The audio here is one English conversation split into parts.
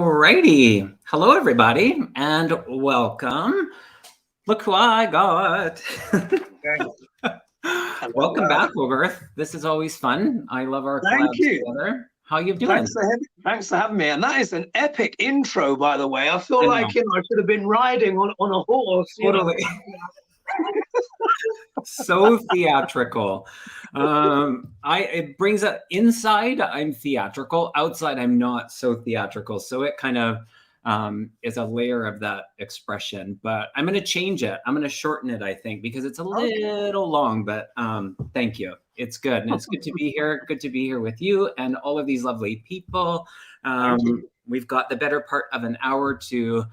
Alrighty. Hello, everybody, and welcome. Look who I got. Welcome back, HoGarth. This is always fun. I love our collabs together. How you doing? Thanks for having me. And that is an epic intro, by the way. I feel like I should have been riding on a horse. Totally. So theatrical. It brings up inside. I'm theatrical. Outside, I'm not so theatrical. So it kind of is a layer of that expression. But I'm going to change it. I'm going to shorten it, I think, because it's a little long. But thank you. It's good, and it's good to be here. Good to be here with you and all of these lovely people. We've got the better part of an hour to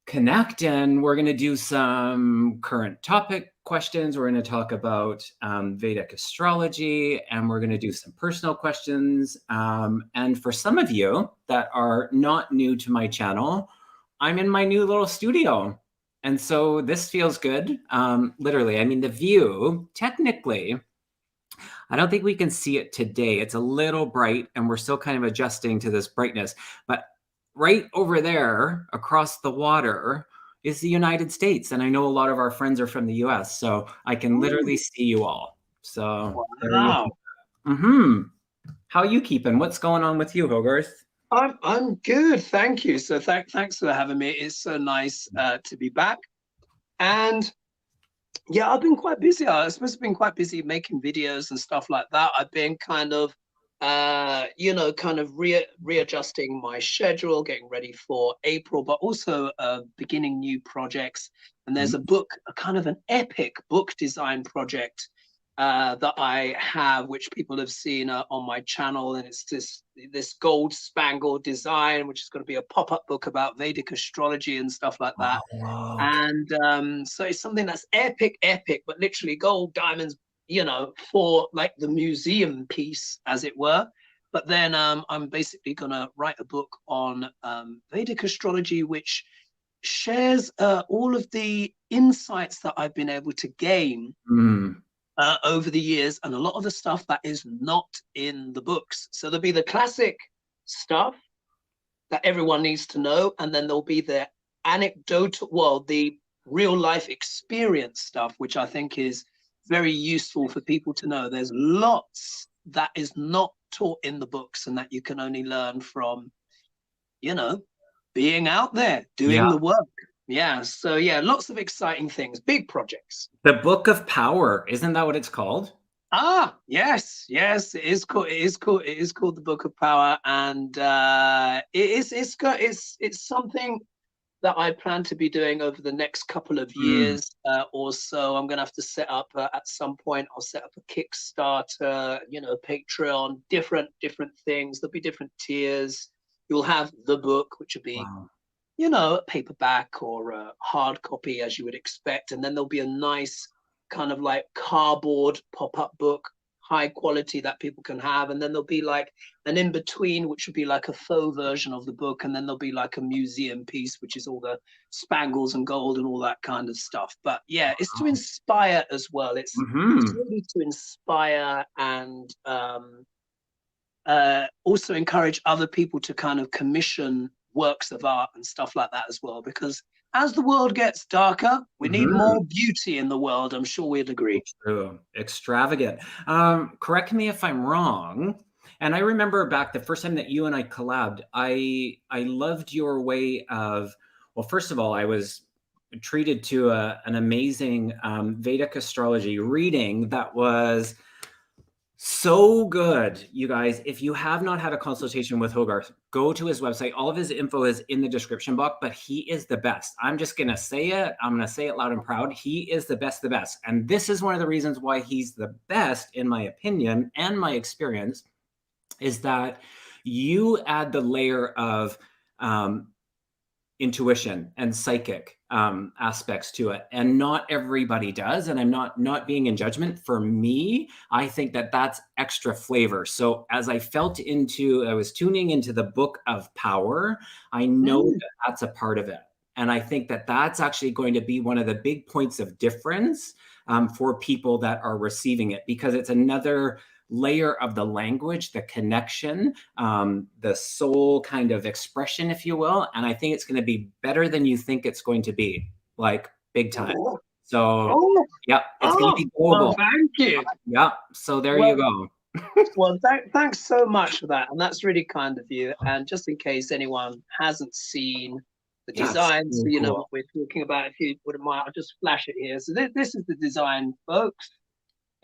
connect, and we're going to do some current topic questions. We're going to talk about Vedic astrology, and we're going to do some personal questions. And for some of you that are not new to my channel, I'm in my new little studio. And so this feels good. Literally, I mean, the view, technically, I don't think we can see it today. It's a little bright, and we're still kind of adjusting to this brightness. But right over there across the water is the United States. And I know a lot of our friends are from the US, so I can literally see you all. So wow. How are you keeping? What's going on with you, HoGarth? I'm good, thank you. So thanks for having me. It's so nice to be back. And yeah, I've been quite busy. I've supposed to have been quite busy making videos and stuff like that. I've been kind of readjusting my schedule, getting ready for April, but also beginning new projects. And there's a book, a kind of an epic book design project that I have, which people have seen on my channel. And it's this gold spangled design, which is going to be a pop-up book about Vedic astrology and stuff like that. Wow. And so it's something that's epic, but literally gold, diamonds, for like the museum piece, as it were. But then I'm basically going to write a book on Vedic astrology, which shares all of the insights that I've been able to gain over the years, and a lot of the stuff that is not in the books. So there'll be the classic stuff that everyone needs to know, and then there'll be the anecdotal, the real life experience stuff, which I think is very useful for people to know. There's lots that is not taught in the books, and that you can only learn from, being out there doing the work. Yeah. So yeah, lots of exciting things, big projects. The Book of Power, isn't that what it's called? Yes, it is called the Book of Power, and it's something that I plan to be doing over the next couple of years or so. I'm going to have to set up at some point. I'll set up a Kickstarter, Patreon, different things. There'll be different tiers. You'll have the book, which will be, a paperback or a hard copy, as you would expect. And then there'll be a nice kind of like cardboard pop-up book, high quality, that people can have. And then there'll be like an in-between, which would be like a faux version of the book. And then there'll be like a museum piece, which is all the spangles and gold and all that kind of stuff. But yeah, it's to inspire as well. It's really to inspire and also encourage other people to kind of commission works of art and stuff like that as well. Because as the world gets darker, we need more beauty in the world. I'm sure we'd agree. True. Extravagant. Correct me if I'm wrong. And I remember back the first time that you and I collabed, I loved your way of, well, first of all, I was treated to an amazing Vedic astrology reading that was so good, you guys. If you have not had a consultation with HoGarth, go to his website. All of his info is in the description box, but he is the best. I'm just going to say it. I'm going to say it loud and proud. He is the best. And this is one of the reasons why he's the best, in my opinion, and my experience, is that you add the layer of intuition and psychic aspects to it, and not everybody does. And I'm not being in judgment. For me, I think that that's extra flavor. So as I was tuning into the Book of Power, I know that that's a part of it. And I think that that's actually going to be one of the big points of difference for people that are receiving it, because it's another layer of the language, the connection, the soul kind of expression, if you will. And I think it's going to be better than you think it's going to be, like big time. So yeah, it's going to be global. Well, thank you. Yeah. So there you go. Well, thanks so much for that. And that's really kind of you. And just in case anyone hasn't seen the design, so you know what we're talking about, if you wouldn't mind, I'll just flash it here. So this is the design, folks.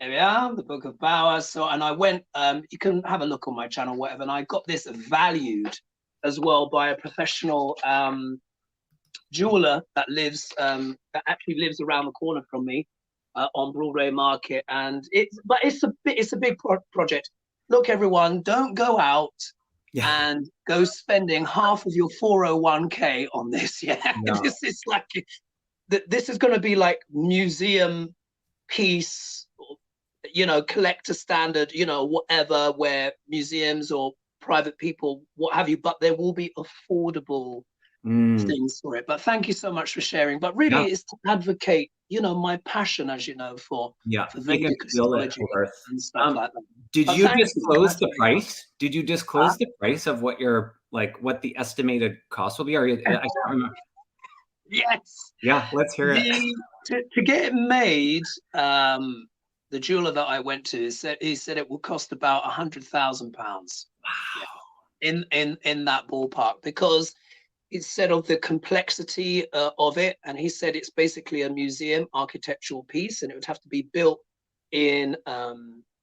There we are, the Book of Power. So, and I went, you can have a look on my channel, whatever, and I got this valued as well by a professional jeweler that actually lives around the corner from me. On Broadway Market, and it's a big project. Look, everyone, don't go out and go spending half of your 401k on this. This is like, this is going to be like museum piece, you know, collector standard, you know, whatever, where museums or private people, what have you, but there will be affordable things for it. But thank you so much for sharing. But really, it's to advocate, you know, my passion, as you know, for Vedic astrology and stuff like that. Did you disclose the price? Did you disclose the price of what your, like, what the estimated cost will be? Or I can't remember. Yes. Yeah, let's hear it. To get it made, the jeweler that I went to said it will cost about £100,000. Wow. In that ballpark, because he said of the complexity of it, and he said it's basically a museum architectural piece, and it would have to be built in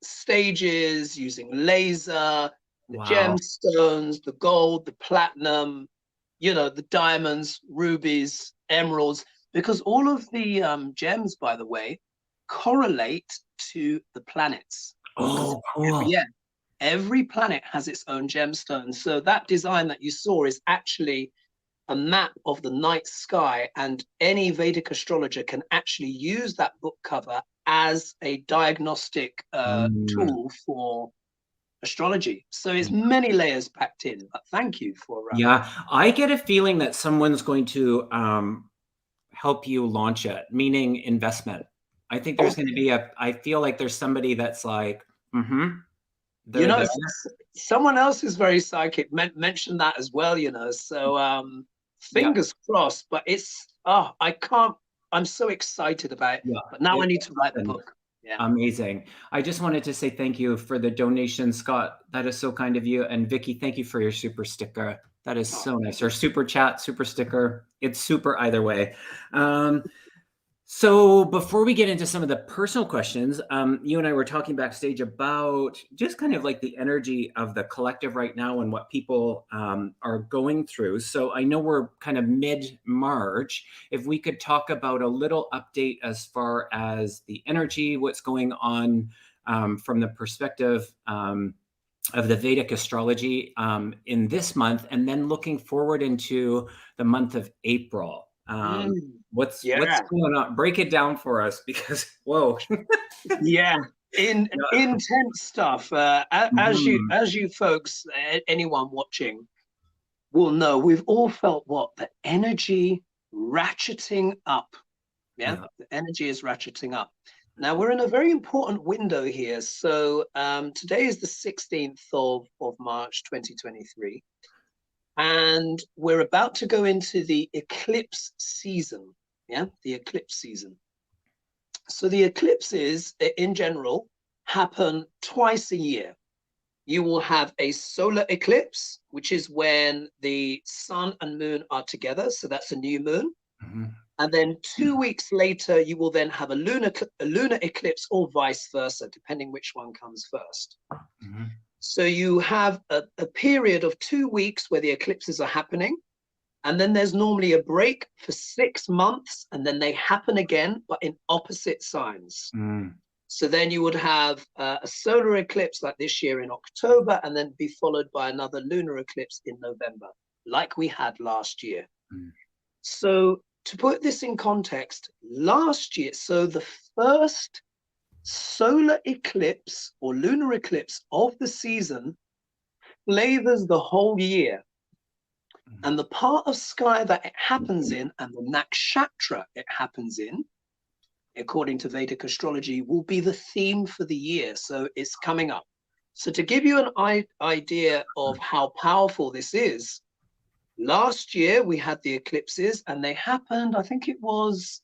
stages using laser, the gemstones, the gold, the platinum, you know, the diamonds, rubies, emeralds, because all of the gems, by the way, correlate to the planets. Oh, cool. Every planet has its own gemstone. So that design that you saw is actually a map of the night sky, and any Vedic astrologer can actually use that book cover as a diagnostic tool for astrology. So it's many layers packed in, but thank you for I get a feeling that someone's going to help you launch it, meaning investment. I think there's going to be I feel like there's somebody that's like, you know, someone else is very psychic mentioned that as well, you know, so fingers crossed. But it's I'm so excited about it, but now I need to write the book. Amazing. I just wanted to say thank you for the donation, Scott. That is so kind of you. And Vicky, thank you for your super sticker. That is so nice. Or super chat, super sticker. It's super either way. So before we get into some of the personal questions, you and I were talking backstage about just kind of like the energy of the collective right now and what people are going through. So I know we're kind of mid-March. If we could talk about a little update as far as the energy, what's going on from the perspective of the Vedic astrology in this month, and then looking forward into the month of April. What's going on? Break it down for us, because whoa. Intense stuff. As you folks, anyone watching will know, we've all felt the energy ratcheting up. The energy is ratcheting up. Now we're in a very important window here. So today is the 16th of March 2023. And we're about to go into the eclipse season. The eclipse season. So the eclipses in general happen twice a year. You will have a solar eclipse, which is when the sun and moon are together. So that's a new moon. And then 2 weeks later, you will then have a lunar eclipse, or vice versa, depending which one comes first. So you have a period of 2 weeks where the eclipses are happening. And then there's normally a break for 6 months, and then they happen again, but in opposite signs. So then you would have a solar eclipse like this year in October, and then be followed by another lunar eclipse in November, like we had last year. So to put this in context, last year, so the first solar eclipse or lunar eclipse of the season flavors the whole year. And the part of sky that it happens in, and the nakshatra it happens in, according to Vedic astrology, will be the theme for the year. So it's coming up. So to give you an idea of how powerful this is, last year we had the eclipses and they happened, I think it was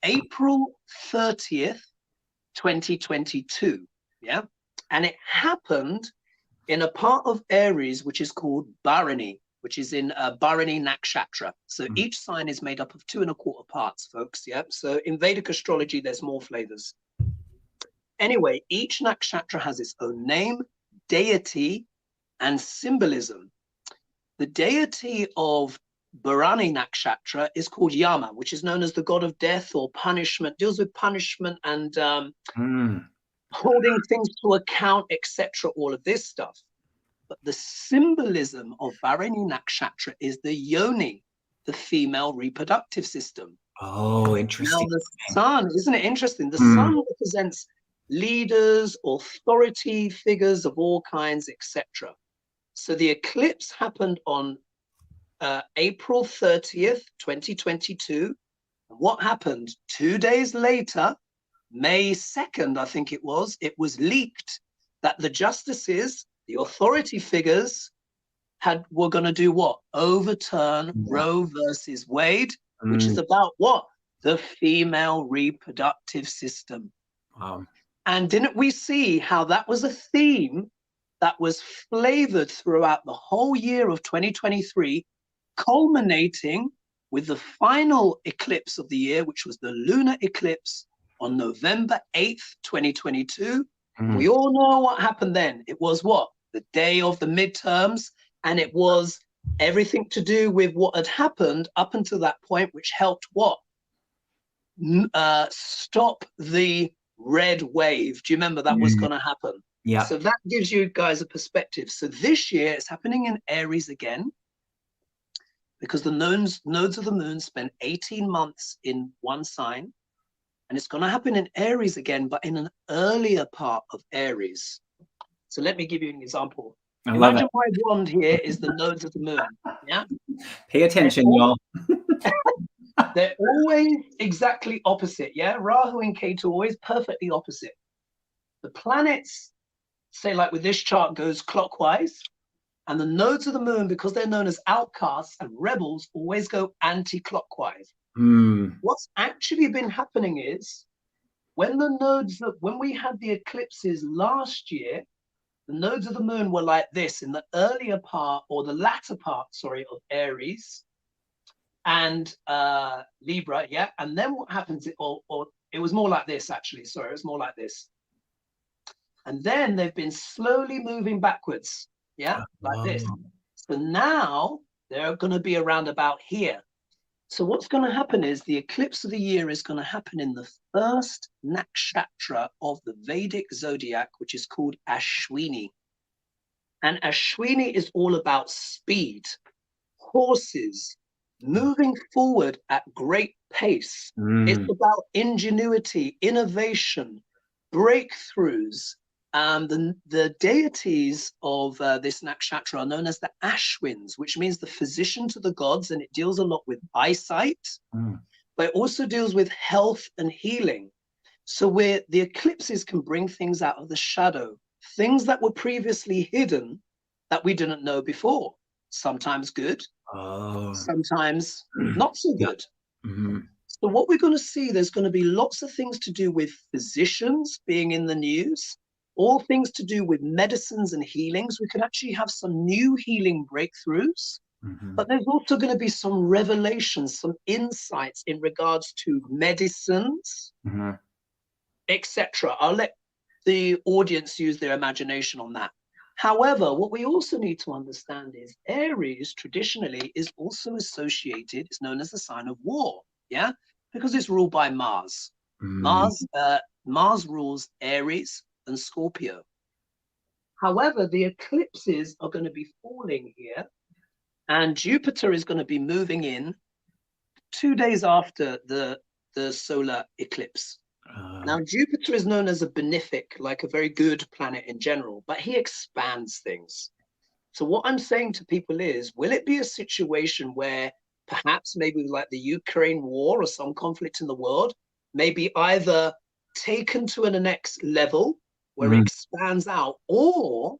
April 30th, 2022. Yeah. And it happened in a part of Aries, which is called Bharani, which is in Bharani Nakshatra. So each sign is made up of 2¼ parts, folks. Yeah. So in Vedic astrology, there's more flavors. Anyway, each nakshatra has its own name, deity, and symbolism. The deity of Bharani Nakshatra is called Yama, which is known as the god of death or punishment, deals with punishment and holding things to account, etc., all of this stuff. But the symbolism of Bharani Nakshatra is the yoni, the female reproductive system. Oh, interesting. Now the sun, isn't it interesting? The sun represents leaders, authority figures of all kinds, etc. So the eclipse happened on April 30th, 2022. And what happened? 2 days later, May 2nd, I think it was leaked that the justices, the authority figures, were going to do what? Overturn Roe versus Wade, which is about what? The female reproductive system. Wow. And didn't we see how that was a theme that was flavored throughout the whole year of 2023, culminating with the final eclipse of the year, which was the lunar eclipse on November 8th, 2022. We all know what happened then. It was what? The day of the midterms, and it was everything to do with what had happened up until that point, which helped what? Stop the red wave. Do you remember that was going to happen? Yeah. So that gives you guys a perspective. So this year it's happening in Aries again, because the nodes of the moon spend 18 months in one sign, and it's going to happen in Aries again, but in an earlier part of Aries. So let me give you an example. Imagine my wand here is the nodes of the moon. Yeah. Pay attention, y'all. They're always exactly opposite. Yeah. Rahu and Ketu always perfectly opposite. The planets, say like with this chart, goes clockwise, and the nodes of the moon, because they're known as outcasts and rebels, always go anti-clockwise. What's actually been happening is when we had the eclipses last year, the nodes of the moon were like this in the earlier part, or the latter part, sorry, of Aries and Libra, yeah. And then what happens, or it was more like this, actually, sorry, it was more like this. And then they've been slowly moving backwards, yeah, like this. So now they're going to be around about here. So what's going to happen is the eclipse of the year is going to happen in the first nakshatra of the Vedic zodiac, which is called Ashwini. And Ashwini is all about speed, horses, moving forward at great pace. It's about ingenuity, innovation, breakthroughs. The deities of this nakshatra are known as the Ashwins, which means the physician to the gods, and it deals a lot with eyesight, but it also deals with health and healing. So where the eclipses can bring things out of the shadow, things that were previously hidden that we didn't know before. Sometimes good, sometimes not so good. So what we're going to see, there's going to be lots of things to do with physicians being in the news, all things to do with medicines and healings. We could actually have some new healing breakthroughs, but there's also going to be some revelations, some insights in regards to medicines, etc. I'll let the audience use their imagination on that. However, what we also need to understand is Aries traditionally is also associated, it's known as the sign of war, yeah, because it's ruled by Mars. Mars rules Aries and Scorpio. However, the eclipses are going to be falling here, and Jupiter is going to be moving in 2 days after the solar eclipse. Now, Jupiter is known as a benefic, like a very good planet in general, but he expands things. So what I'm saying to people is, will it be a situation where perhaps maybe like the Ukraine war or some conflict in the world may be either taken to the next level, where it expands out? Or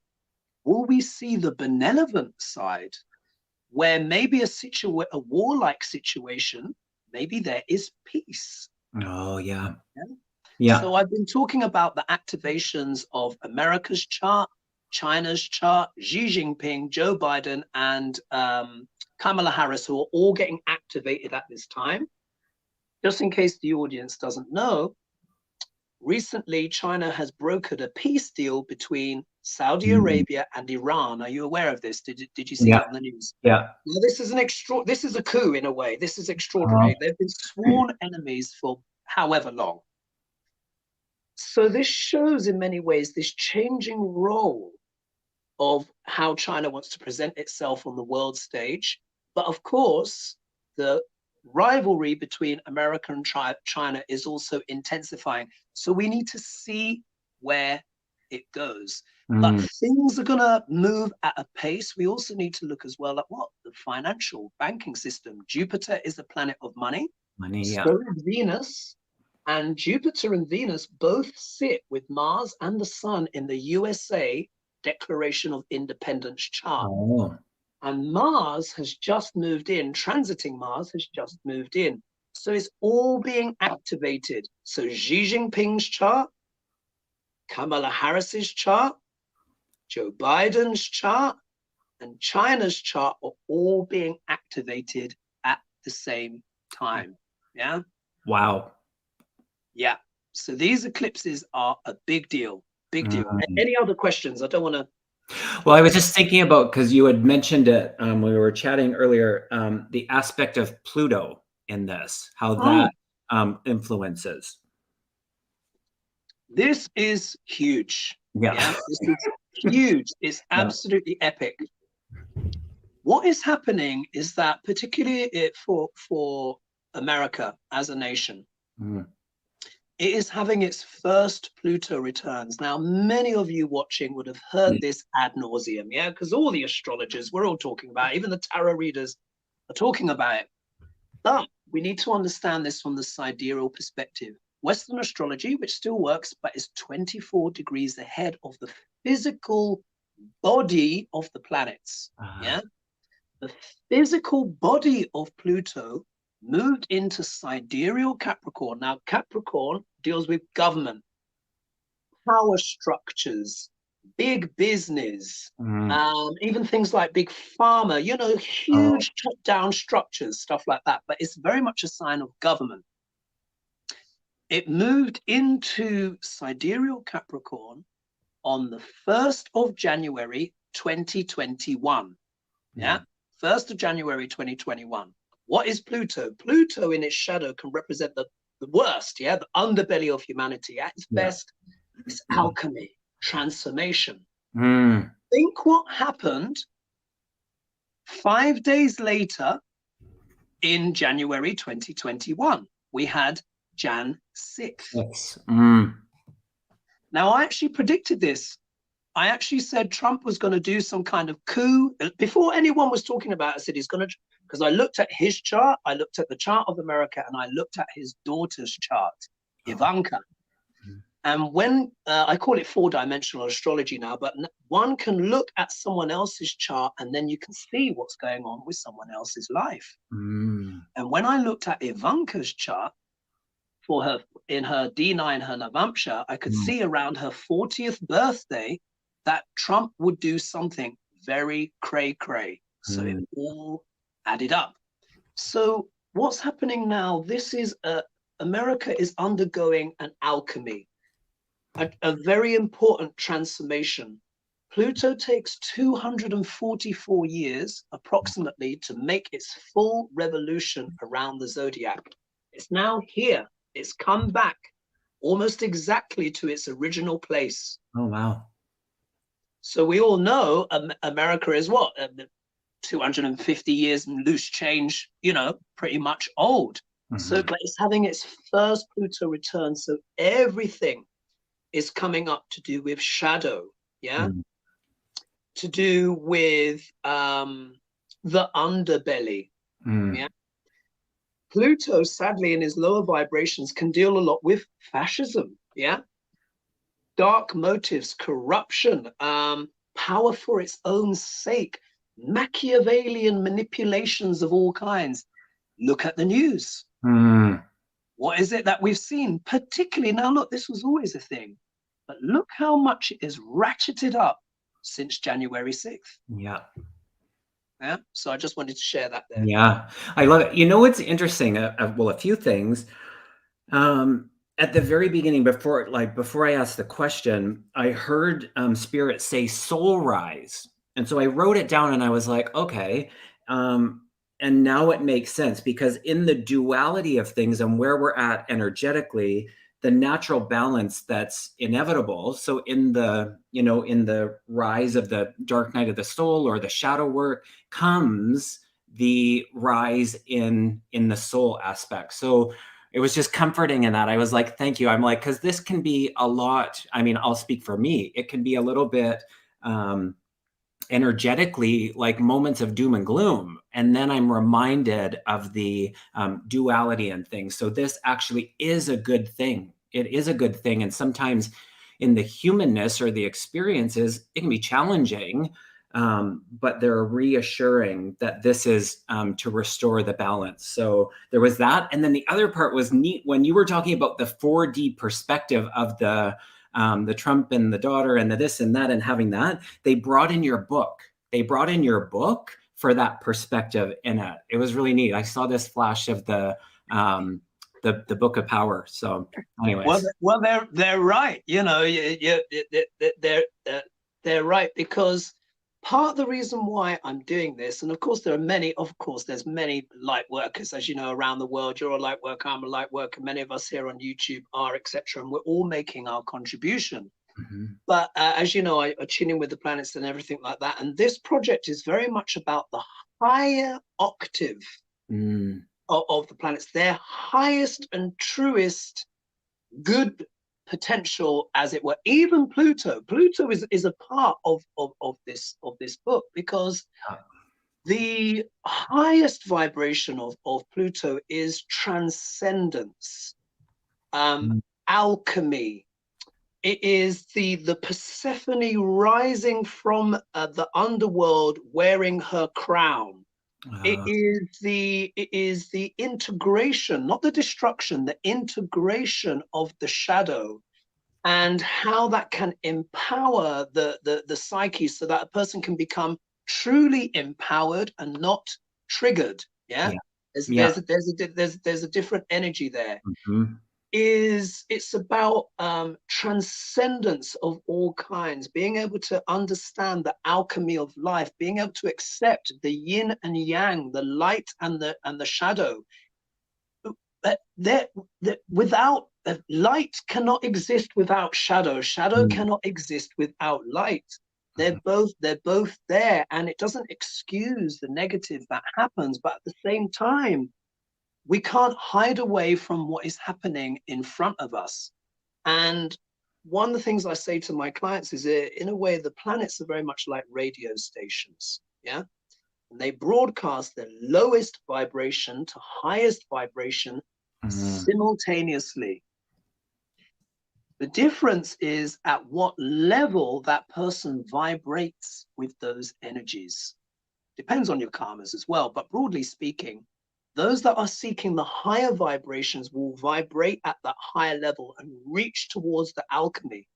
will we see the benevolent side, where maybe a warlike situation, maybe there is peace? Oh, yeah. Yeah. Yeah. So I've been talking about the activations of America's chart, China's chart, Xi Jinping, Joe Biden, and Kamala Harris, who are all getting activated at this time. Just in case the audience doesn't know, recently China has brokered a peace deal between Saudi Arabia and Iran. Are you aware of this? Did you see it on the news? Yeah. Now, this is a coup in a way. This is extraordinary. They've been sworn enemies for however long. So this shows in many ways this changing role of how China wants to present itself on the world stage. But of course, the rivalry between America and China is also intensifying. So we need to see where it goes. But things are going to move at a pace. We also need to look as well at what? The financial banking system. Jupiter is the planet of money. So is Venus. And Jupiter and Venus both sit with Mars and the Sun in the USA Declaration of Independence chart. And Mars has just moved in, transiting Mars has just moved in. So it's all being activated. So Xi Jinping's chart, Kamala Harris's chart, Joe Biden's chart, and China's chart are all being activated at the same time. Yeah. Wow. Yeah. So these eclipses are a big deal. Big deal. Any other questions? I don't want to. Well, I was just thinking about, because you had mentioned it when we were chatting earlier, the aspect of Pluto in this, how that influences. This is huge. Yeah. This is huge. It's absolutely epic. What is happening is that, particularly for America as a nation, it is having its first Pluto returns. Now, many of you watching would have heard this ad nauseum, yeah? Because all the astrologers, we're all talking about it. Even the tarot readers are talking about it. But we need to understand this from the sidereal perspective. Western astrology, which still works, but is 24 degrees ahead of the physical body of the planets, yeah? The physical body of Pluto moved into sidereal Capricorn. Now, Capricorn deals with government, power structures, big business, even things like big pharma, you know, huge top-down structures, stuff like that. But it's very much a sign of government. It moved into sidereal Capricorn on the 1st of January, 2021. Yeah, 1st of January, 2021. What is Pluto? Pluto in its shadow can represent the worst, yeah, the underbelly of humanity. At its best, it's alchemy, transformation. Think what happened 5 days later in January 2021. We had Jan 6th. Now, I actually predicted this. I actually said Trump was going to do some kind of coup. Before anyone was talking about it, I said he's going to, because I looked at his chart, I looked at the chart of America, and I looked at his daughter's chart, Ivanka. And when, I call it 4-dimensional astrology now, but one can look at someone else's chart and then you can see what's going on with someone else's life. And when I looked at Ivanka's chart, for her, in her D9, her Navamsha, I could see around her 40th birthday that Trump would do something very cray-cray. So it all added up. So what's happening now? This is America is undergoing an alchemy, a very important transformation. Pluto takes 244 years approximately to make its full revolution around the zodiac. It's now here. It's come back almost exactly to its original place. Oh, wow. So we all know America is what? 250 years and loose change, you know, pretty much old. So, but it's having its first Pluto return. So everything is coming up to do with shadow, yeah? To do with the underbelly, yeah? Pluto, sadly, in his lower vibrations, can deal a lot with fascism, yeah? dark motives, corruption, power for its own sake, Machiavellian manipulations of all kinds. Look at the news. What is it that we've seen? Particularly now, look, this was always a thing, but look how much it is ratcheted up since January 6th. Yeah. Yeah. So I just wanted to share that there. Yeah, I love it. You know what's interesting? Well, a few things. At the very beginning, before I asked the question, I heard Spirit say "soul rise," and so I wrote it down, and I was like, okay. And now it makes sense, because in the duality of things and where we're at energetically, the natural balance that's inevitable. So in the, in the rise of the dark night of the soul or the shadow work comes the rise in the soul aspect. So it was just comforting in that. I was like, thank you. I'm like, because this can be a lot. I mean, I'll speak for me. It can be a little bit energetically like moments of doom and gloom. And then I'm reminded of the duality and things. So this actually is a good thing. It is a good thing. And sometimes in the humanness or the experiences, it can be challenging, but they're reassuring that this is to restore the balance. So there was that. And then the other part was neat when you were talking about the 4D perspective of the Trump and the daughter and the this and that, and having that, they brought in your book. They brought in your book for that perspective in it. It was really neat. I saw this flash of the Book of Power. So anyways. Well, they're right. They're right, because part of the reason why I'm doing this, and of course there's many light workers, as you know, around the world. You're a light worker, I'm a light worker, many of us here on YouTube are, etc., and we're all making our contribution. But as you know, I tune in with the planets and everything like that, and this project is very much about the higher octave of the planets, their highest and truest good potential, as it were. Even Pluto is a part of this book, because the highest vibration of Pluto is transcendence, alchemy. It is the Persephone rising from the underworld wearing her crown. It is the integration, not the destruction, the integration of the shadow, and how that can empower the psyche, so that a person can become truly empowered and not triggered. There's a different energy there. It's about transcendence of all kinds, being able to understand the alchemy of life, being able to accept the yin and yang, the light and the shadow. Without light cannot exist without shadow. Shadow cannot exist without light. They're both there, and it doesn't excuse the negative that happens, but at the same time, we can't hide away from what is happening in front of us. And one of the things I say to my clients is, in a way, the planets are very much like radio stations. And they broadcast the lowest vibration to highest vibration simultaneously. The difference is at what level that person vibrates with those energies. Depends on your karmas as well, but broadly speaking, those that are seeking the higher vibrations will vibrate at that higher level and reach towards the alchemy.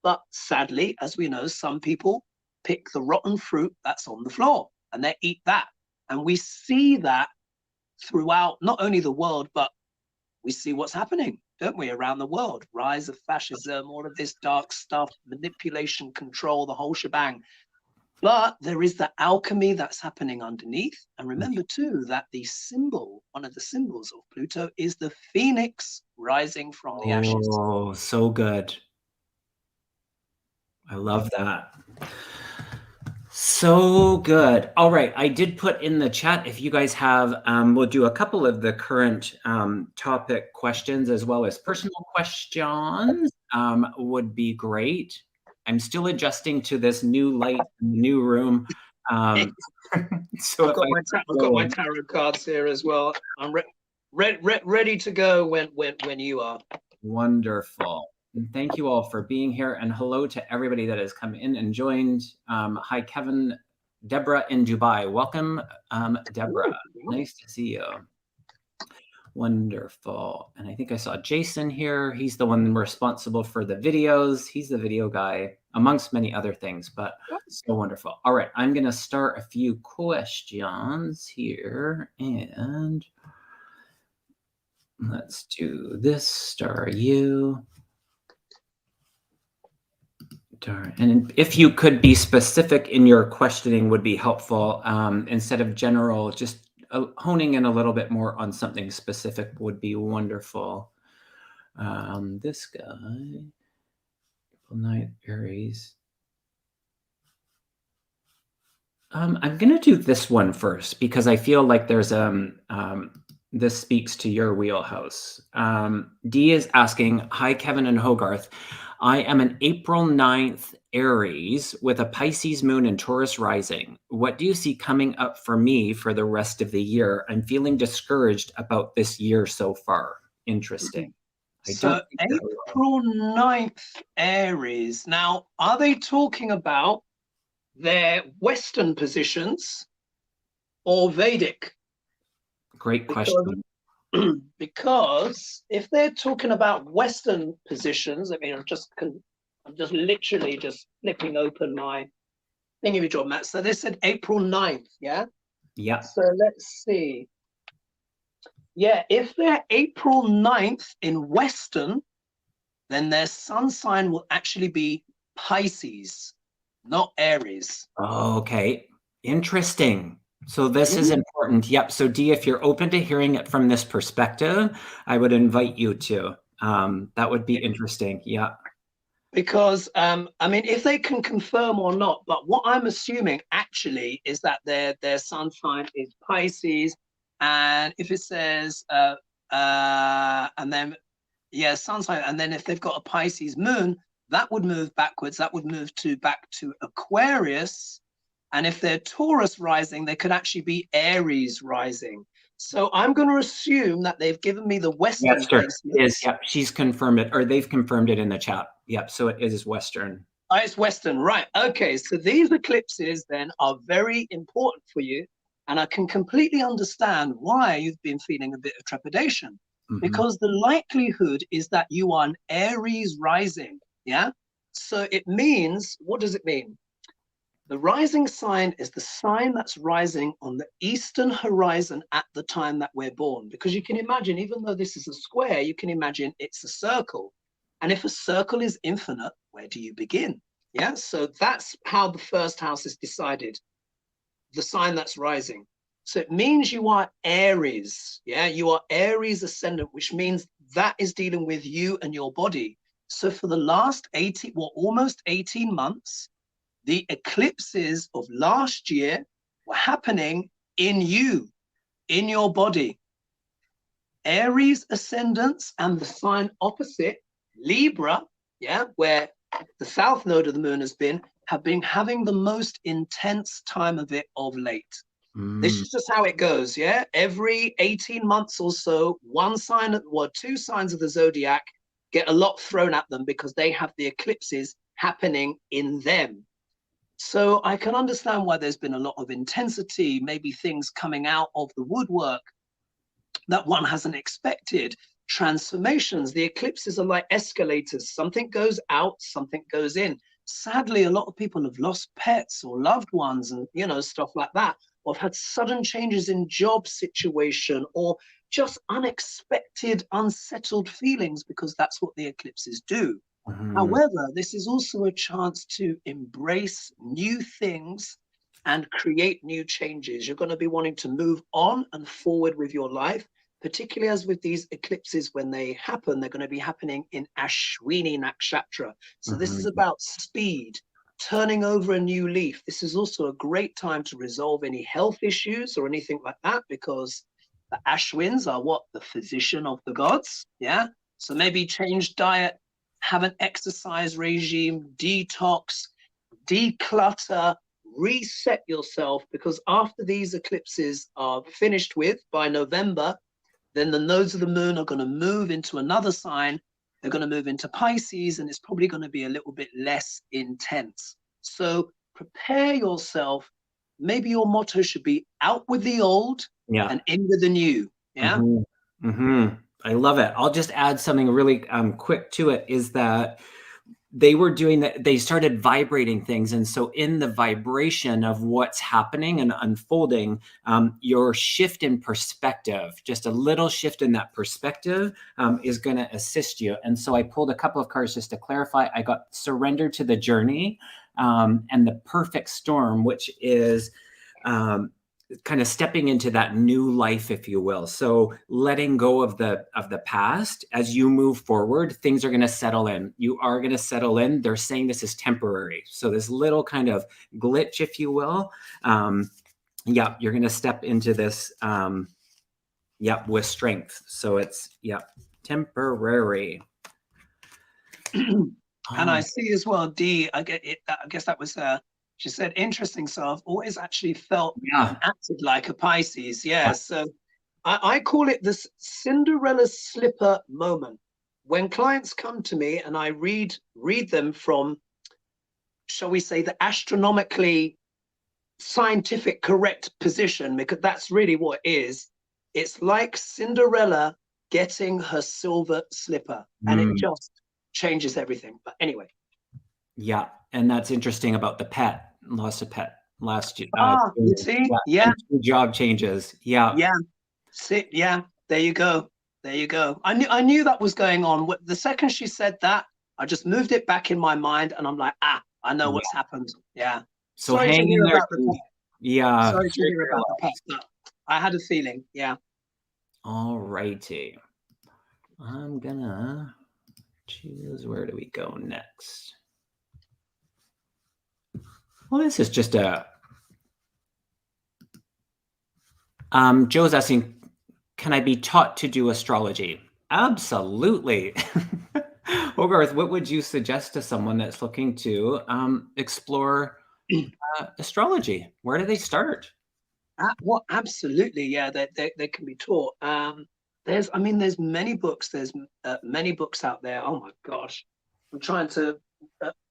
But sadly, as we know, some people pick the rotten fruit that's on the floor and they eat that. And we see that throughout not only the world, but we see what's happening, don't we, around the world? Rise of fascism, all of this dark stuff, manipulation, control, the whole shebang. But there is the alchemy that's happening underneath. And remember, too, that the symbol, one of the symbols of Pluto, is the phoenix rising from the ashes. Oh, so good. I love that. So good. All right. I did put in the chat, if you guys have, we'll do a couple of the current topic questions as well as personal questions would be great. I'm still adjusting to this new light in the new room. So I've got my tarot cards here as well. I'm ready to go when you are. Wonderful. And thank you all for being here. And hello to everybody that has come in and joined. Hi, Kevin, Deborah in Dubai. Welcome, Deborah. Nice to see you. Wonderful. And I think I saw Jason here. He's the one responsible for the videos. He's the video guy, amongst many other things, but so wonderful. All right, I'm going to start a few questions here. And let's do this. Star you. And if you could be specific in your questioning would be helpful. Instead of general, just honing in a little bit more on something specific would be wonderful. This guy, Night Aries. I'm going to do this one first because I feel like there's this speaks to your wheelhouse. D is asking, hi, Kevin and HoGarth. I am an April 9th Aries with a Pisces moon and Taurus rising. What do you see coming up for me for the rest of the year? I'm feeling discouraged about this year so far. Interesting. So April 9th Aries. Now, are they talking about their Western positions or Vedic? Great question. Because if they're talking about Western positions, I mean, I'm just literally just flipping open my thingy mat. So they said April 9th, yeah? Yeah. So let's see. Yeah, if they're April 9th in Western, then their sun sign will actually be Pisces, not Aries. Okay, interesting. So this is important. Yep. So D, if you're open to hearing it from this perspective, I would invite you to. That would be interesting. Yeah. Because I mean, if they can confirm or not, but what I'm assuming actually is that their sun sign is Pisces, and if it says and then sun sign, and then if they've got a Pisces moon, that would move backwards. That would move back to Aquarius. And if they're Taurus rising, they could actually be Aries rising. So I'm going to assume that they've given me the Western is, yep, she's confirmed it, or they've confirmed it in the chat. Yep, so it is Western. Oh, it's Western, right. Okay, so these eclipses then are very important for you. And I can completely understand why you've been feeling a bit of trepidation. Because the likelihood is that you are an Aries rising, yeah? So it means, what does it mean? The rising sign is the sign that's rising on the eastern horizon at the time that we're born. Because you can imagine, even though this is a square, you can imagine it's a circle. And if a circle is infinite, where do you begin? Yeah, so that's how the first house is decided, the sign that's rising. So it means you are Aries. Yeah, you are Aries ascendant, which means that is dealing with you and your body. So for the last almost 18 months, the eclipses of last year were happening in you, in your body. Aries ascendants and the sign opposite, Libra, yeah, where the south node of the moon has been, have been having the most intense time of it of late. This is just how it goes, yeah? Every 18 months or so, one sign or two signs of the zodiac get a lot thrown at them because they have the eclipses happening in them. So I can understand why there's been a lot of intensity, maybe things coming out of the woodwork that one hasn't expected, transformations. The eclipses are like escalators. Something goes out, something goes in. Sadly, a lot of people have lost pets or loved ones and, you know, stuff like that, or have had sudden changes in job situation or just unexpected, unsettled feelings because that's what the eclipses do. However, this is also a chance to embrace new things and create new changes. You're going to be wanting to move on and forward with your life, particularly as with these eclipses, when they happen, they're going to be happening in Ashwini Nakshatra. So this is about speed, turning over a new leaf. This is also a great time to resolve any health issues or anything like that, because the Ashwins are what? The physician of the gods. Yeah. So maybe change diet, have an exercise regime, detox, declutter, reset yourself, because after these eclipses are finished with by November, then the nodes of the moon are going to move into another sign they're going to move into Pisces, and it's probably going to be a little bit less intense. So prepare yourself. Maybe your motto should be out with the old and in with the new. Yeah. Mm-hmm. Mm-hmm. I love it. I'll just add something really quick to it, is that they were doing that. They started vibrating things. And so in the vibration of what's happening and unfolding, your shift in perspective, just a little shift in that perspective is going to assist you. And so I pulled a couple of cards just to clarify. I got surrender to the journey and the perfect storm, which is kind of stepping into that new life, if you will. So letting go of the past. As you move forward, things are going to settle in. You are going to settle in. They're saying this is temporary. So this little kind of glitch, if you will, you're going to step into this with strength. So it's temporary. And I see as well, Dee, I guess that was she said, interesting. So I've always actually felt and acted like a Pisces. Yeah. So I call it this Cinderella slipper moment. When clients come to me and I read them from, shall we say, the astronomically scientific correct position, because that's really what it is. It's like Cinderella getting her silver slipper, and it just changes everything. But anyway. Yeah. And that's interesting about the pet. Lost a pet last year. You see? Yeah. Job changes. Yeah. Yeah. See, yeah. There you go. There you go. I knew that was going on. The second she said that, I just moved it back in my mind, and I'm like, I know what's happened. Yeah. So hang in there. Yeah. Sorry to hear about the pet, but I had a feeling. Yeah. All righty. I'm gonna choose. Where do we go next? Well, this is just Joe's asking, can I be taught to do astrology? Absolutely. HoGarth, what would you suggest to someone that's looking to explore astrology? Where do they start? Well, absolutely. Yeah, they can be taught. There's many books. There's many books out there. Oh my gosh. I'm trying to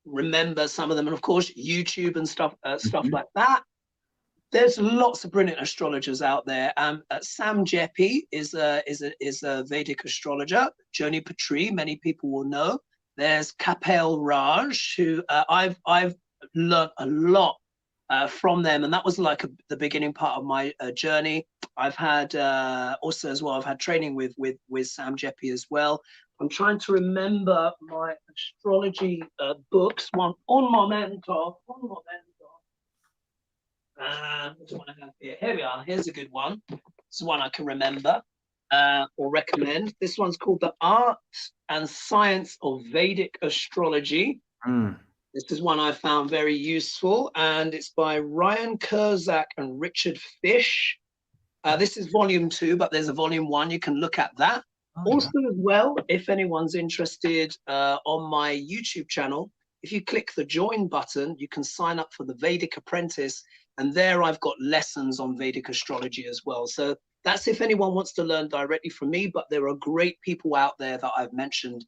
remember some of them, and of course YouTube and stuff like that. There's lots of brilliant astrologers out there. Sam Jeppy is a Vedic astrologer. Joni Patri, many people will know. There's Kapil Raj, who I've learned a lot from them, and that was like the beginning part of my journey. I've had also as well. I've had training with Sam Jeppy as well. I'm trying to remember my astrology books. One on momento. What do I have here? Here we are. Here's a good one. This is one I can remember or recommend. This one's called The Art and Science of Vedic Astrology. This is one I found very useful, and it's by Ryan Kurzak and Richard Fish. This is volume 2, but there's a volume 1. You can look at that. Also, as well, if anyone's interested on my YouTube channel, if you click the join button, you can sign up for the Vedic Apprentice. And there I've got lessons on Vedic astrology as well. So that's if anyone wants to learn directly from me, but there are great people out there that I've mentioned.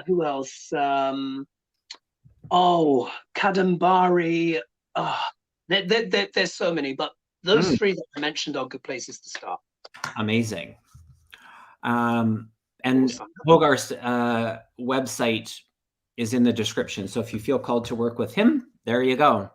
Who else? Kadambari. There's so many, but those 3 that I mentioned are good places to start. Amazing. And HoGarth's website is in the description. So if you feel called to work with him, there you go.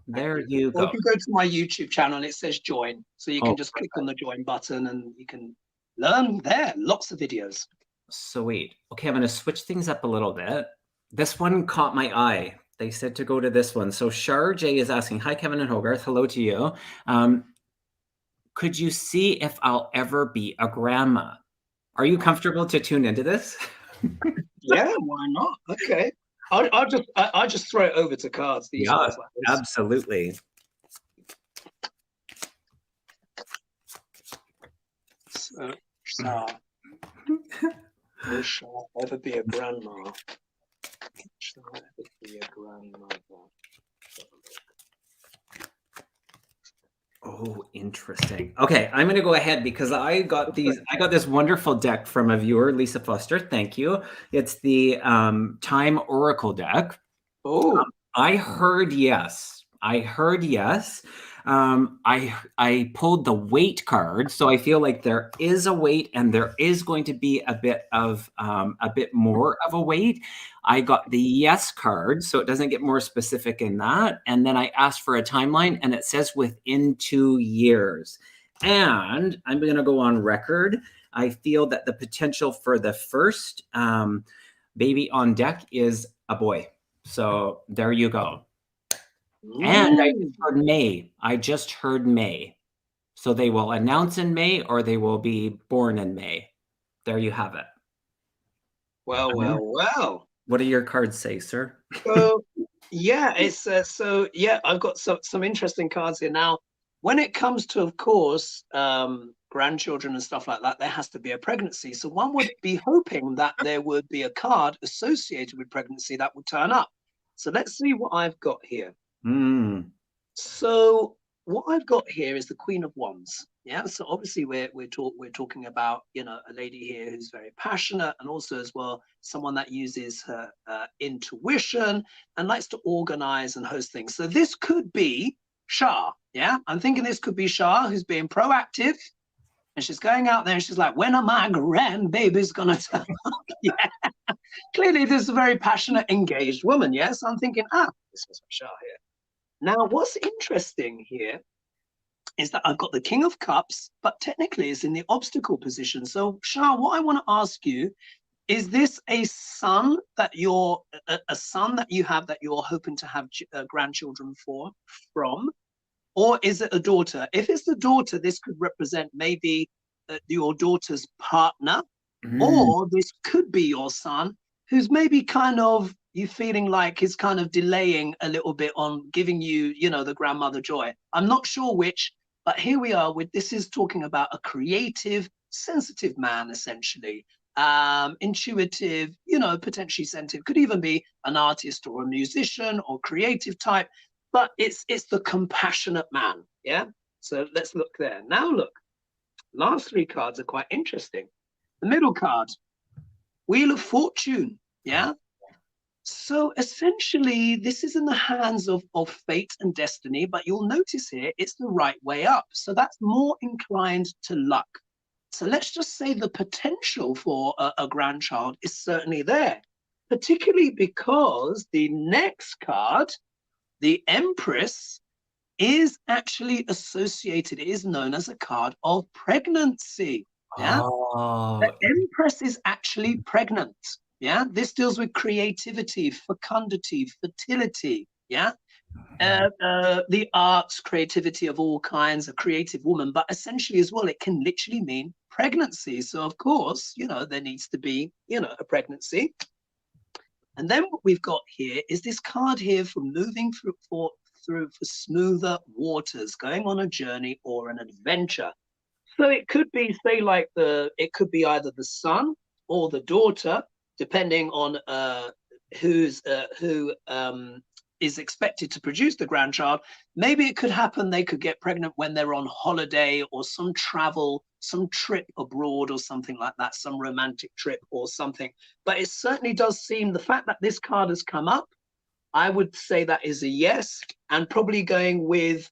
There you go. Or if you go to my YouTube channel and it says join, so you can just click on the join button and you can learn there. Lots of videos. Sweet. Okay, I'm going to switch things up a little bit. This one caught my eye. They said to go to this one. So Shar J is asking, hi, Kevin and HoGarth. Hello to you. Could you see if I'll ever be a grandma? Are you comfortable to tune into this? Yeah, why not? Okay. I'll just throw it over to cards. These days like this. Absolutely. So, shall I ever be a grandma? Shall I ever be a grandmother? Oh, interesting. Okay, I'm going to go ahead because I got this wonderful deck from a viewer, Lisa Foster. Thank you. It's the Time Oracle deck. Oh, I heard yes. I heard yes. I pulled the weight card, so I feel like there is a weight, and there is going to be a bit more of a weight. I got the yes card, so it doesn't get more specific in that. And then I asked for a timeline, and it says within 2 years. And I'm going to go on record. I feel that the potential for the first baby on deck is a boy. So there you go. And I just heard May. I just heard May. So they will announce in May, or they will be born in May. There you have it. well, well, well. What do your cards say, sir? So yeah, it's so yeah, I've got some interesting cards here. Now, when it comes to, of course, grandchildren and stuff like that, there has to be a pregnancy. So one would be hoping that there would be a card associated with pregnancy that would turn up. So let's see what I've got here. So what I've got here is the Queen of Wands. Yeah, so obviously we're talking about, you know, a lady here who's very passionate, and also as well someone that uses her intuition and likes to organize and host things. So this could be Shah. Yeah, I'm thinking this could be Shah, who's being proactive, and she's going out there and she's like, when are my grandbabies gonna turn up? Yeah, clearly this is a very passionate, engaged woman. Yes, I'm thinking, this is Shah here. Now, what's interesting here is that I've got the King of Cups, but technically it's in the obstacle position. So, Shah, what I want to ask you, is this a son that you're a son that you have that you're hoping to have grandchildren from, or is it a daughter? If it's the daughter, this could represent maybe your daughter's partner, or this could be your son, who's maybe kind of, you feeling like he's kind of delaying a little bit on giving you, you know, the grandmother joy. I'm not sure which, but here we are with, this is talking about a creative, sensitive man, essentially. Intuitive, you know, potentially sensitive, could even be an artist or a musician or creative type, but it's the compassionate man. Yeah. So let's look there. Now look, last 3 cards are quite interesting. The middle card, Wheel of Fortune. Yeah. So essentially, this is in the hands of fate and destiny, but you'll notice here it's the right way up. So that's more inclined to luck. So let's just say the potential for a grandchild is certainly there, particularly because the next card, the Empress, is actually associated, it is known as a card of pregnancy. Yeah. The Empress is actually pregnant. Yeah, this deals with creativity, fecundity, fertility. Yeah, the arts, creativity of all kinds, a creative woman, but essentially as well, it can literally mean pregnancy. So of course, you know, there needs to be, you know, a pregnancy. And then what we've got here is this card here for moving through for smoother waters, going on a journey or an adventure. So it could be, say, like it could be either the son or the daughter, depending on who is expected to produce the grandchild. Maybe it could happen they could get pregnant when they're on holiday or some travel, some trip abroad or something like that, some romantic trip or something. But it certainly does seem, the fact that this card has come up, I would say that is a yes, and probably going with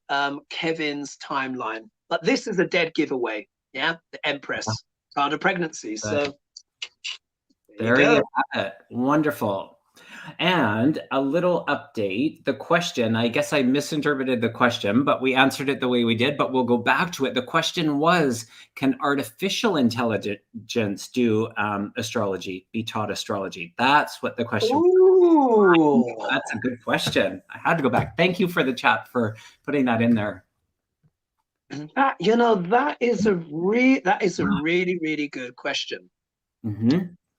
Kevin's timeline. But this is a dead giveaway. Yeah, the Empress, card of pregnancy. So there you have it. Wonderful. And a little update. The question, I guess I misinterpreted the question, but we answered it the way we did, but we'll go back to it. The question was, can artificial intelligence do astrology, be taught astrology? That's what the question was. That's a good question. I had to go back. Thank you for the chat for putting that in there. You know, that is a really, really good question.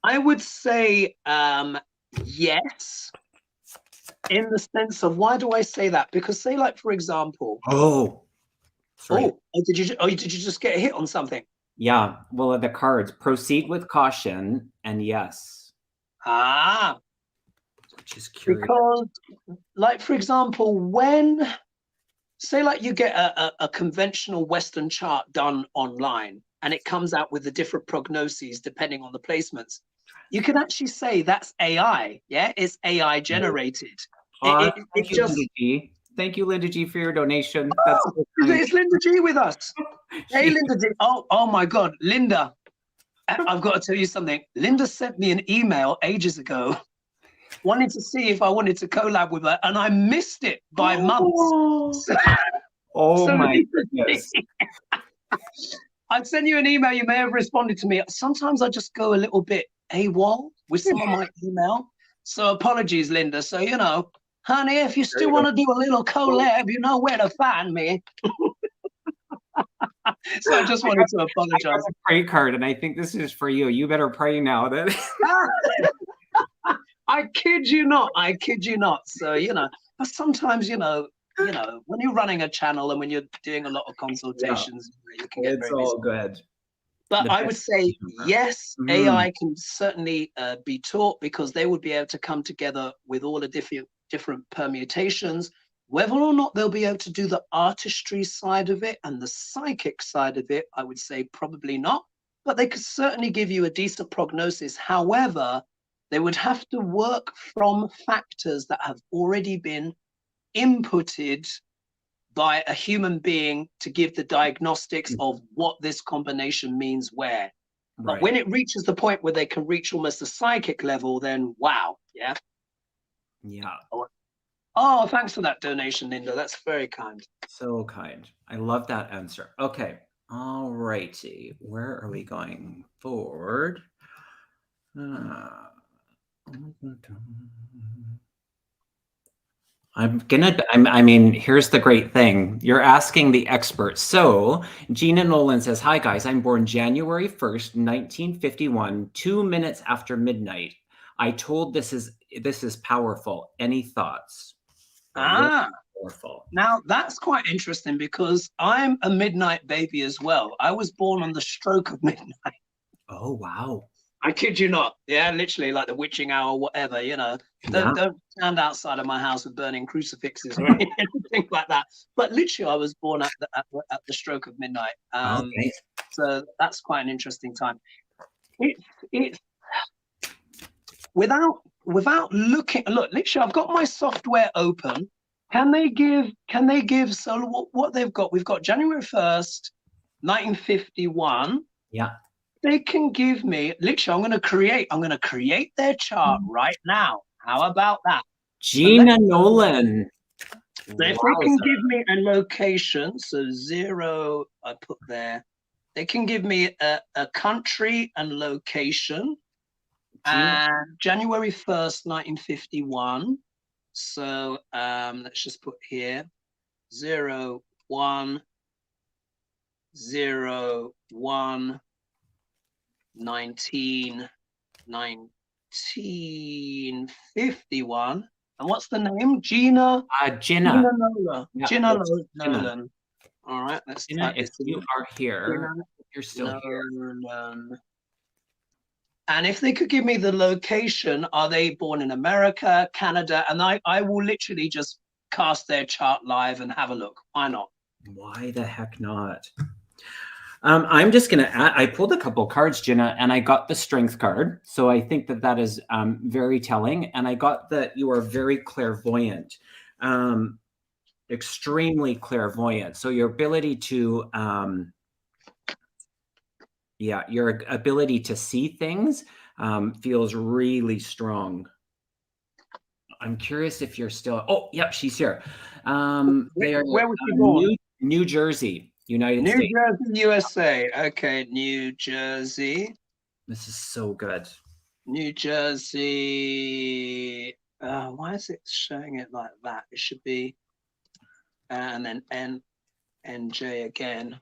I would say yes, in the sense of, why do I say that? Because say, like, for example, did you just get a hit on something? Yeah, well, the cards, proceed with caution and yes. Which is curious. Because, like, for example, when say like you get a conventional Western chart done online, and it comes out with the different prognoses depending on the placements. You can actually say that's AI. Yeah, it's AI generated. Thank It's you, just. Linda G. Thank you, Linda G, for your donation. That's Oh, so kind. it's Linda G with us. Hey, Linda G. Oh my God, Linda. I've got to tell you something. Linda sent me an email ages ago wanting to see if I wanted to collab with her, and I missed it by months. So, Oh so my Linda goodness. G, I'd send you an email. You may have responded to me. Sometimes I just go a little bit AWOL with some of my email. So apologies, Linda. So, you know, honey, if you still want to do a little collab, you know where to find me. So I just wanted to I apologize. got a pray card, and I think this is for you. You better pray now. That I kid you not. I kid you not. So, you know, but sometimes, you know, when you're running a channel and when you're doing a lot of consultations, you can get very busy. all good. But I would say, yes, AI can certainly be taught, because they would be able to come together with all the different permutations. Whether or not they'll be able to do the artistry side of it and the psychic side of it, I would say probably not. But they could certainly give you a decent prognosis. However, they would have to work from factors that have already been inputted by a human being to give the diagnostics of what this combination means where. But when it reaches the point where they can reach almost a psychic level, then wow, yeah. Yeah. Oh, thanks for that donation, Linda. That's very kind. So kind. I love that answer. Okay. All righty. Where are we going forward? I mean, here's the great thing. You're asking the experts. So Gina Nolan says, hi guys, I'm born January 1st, 1951, 2 minutes after midnight. I told this is powerful. Any thoughts? Powerful. Now that's quite interesting, because I'm a midnight baby as well. I was born on the stroke of midnight. Oh, wow. I kid you not. Yeah, literally like the witching hour, whatever, you know. Don't stand outside of my house with burning crucifixes or anything like that. But literally, I was born at the stroke of midnight. Okay. So that's quite an interesting time. It's without looking. Look, literally, I've got my software open. Can they give? So what they've got? We've got January 1st, 1951. Yeah. They can give me, literally, I'm going to create their chart right now. How about that? Gina Nolan. So if they can give me a location, so 0, I put there. They can give me a country and location. And January 1st, 1951. So let's just put here 0, 1, 0, 1. 1951. And what's the name? Gina Nolan. Yeah, Gina Nolan. All right, let's type if this in. you are here, you're still here. And if they could give me the location, are they born in America, Canada? And I will literally just cast their chart live and have a look. Why not? Why the heck not? I'm just going to add, I pulled a couple cards, Gina, and I got the strength card. So I think that is very telling. And I got that you are very clairvoyant, extremely clairvoyant. So your ability to, your ability to see things feels really strong. I'm curious if you're still, oh, yep, she's here. Where was she born? New Jersey. United States. New Jersey, USA. Okay, New Jersey. This is so good. New Jersey. Why is it showing it like that? It should be, and then NJ again.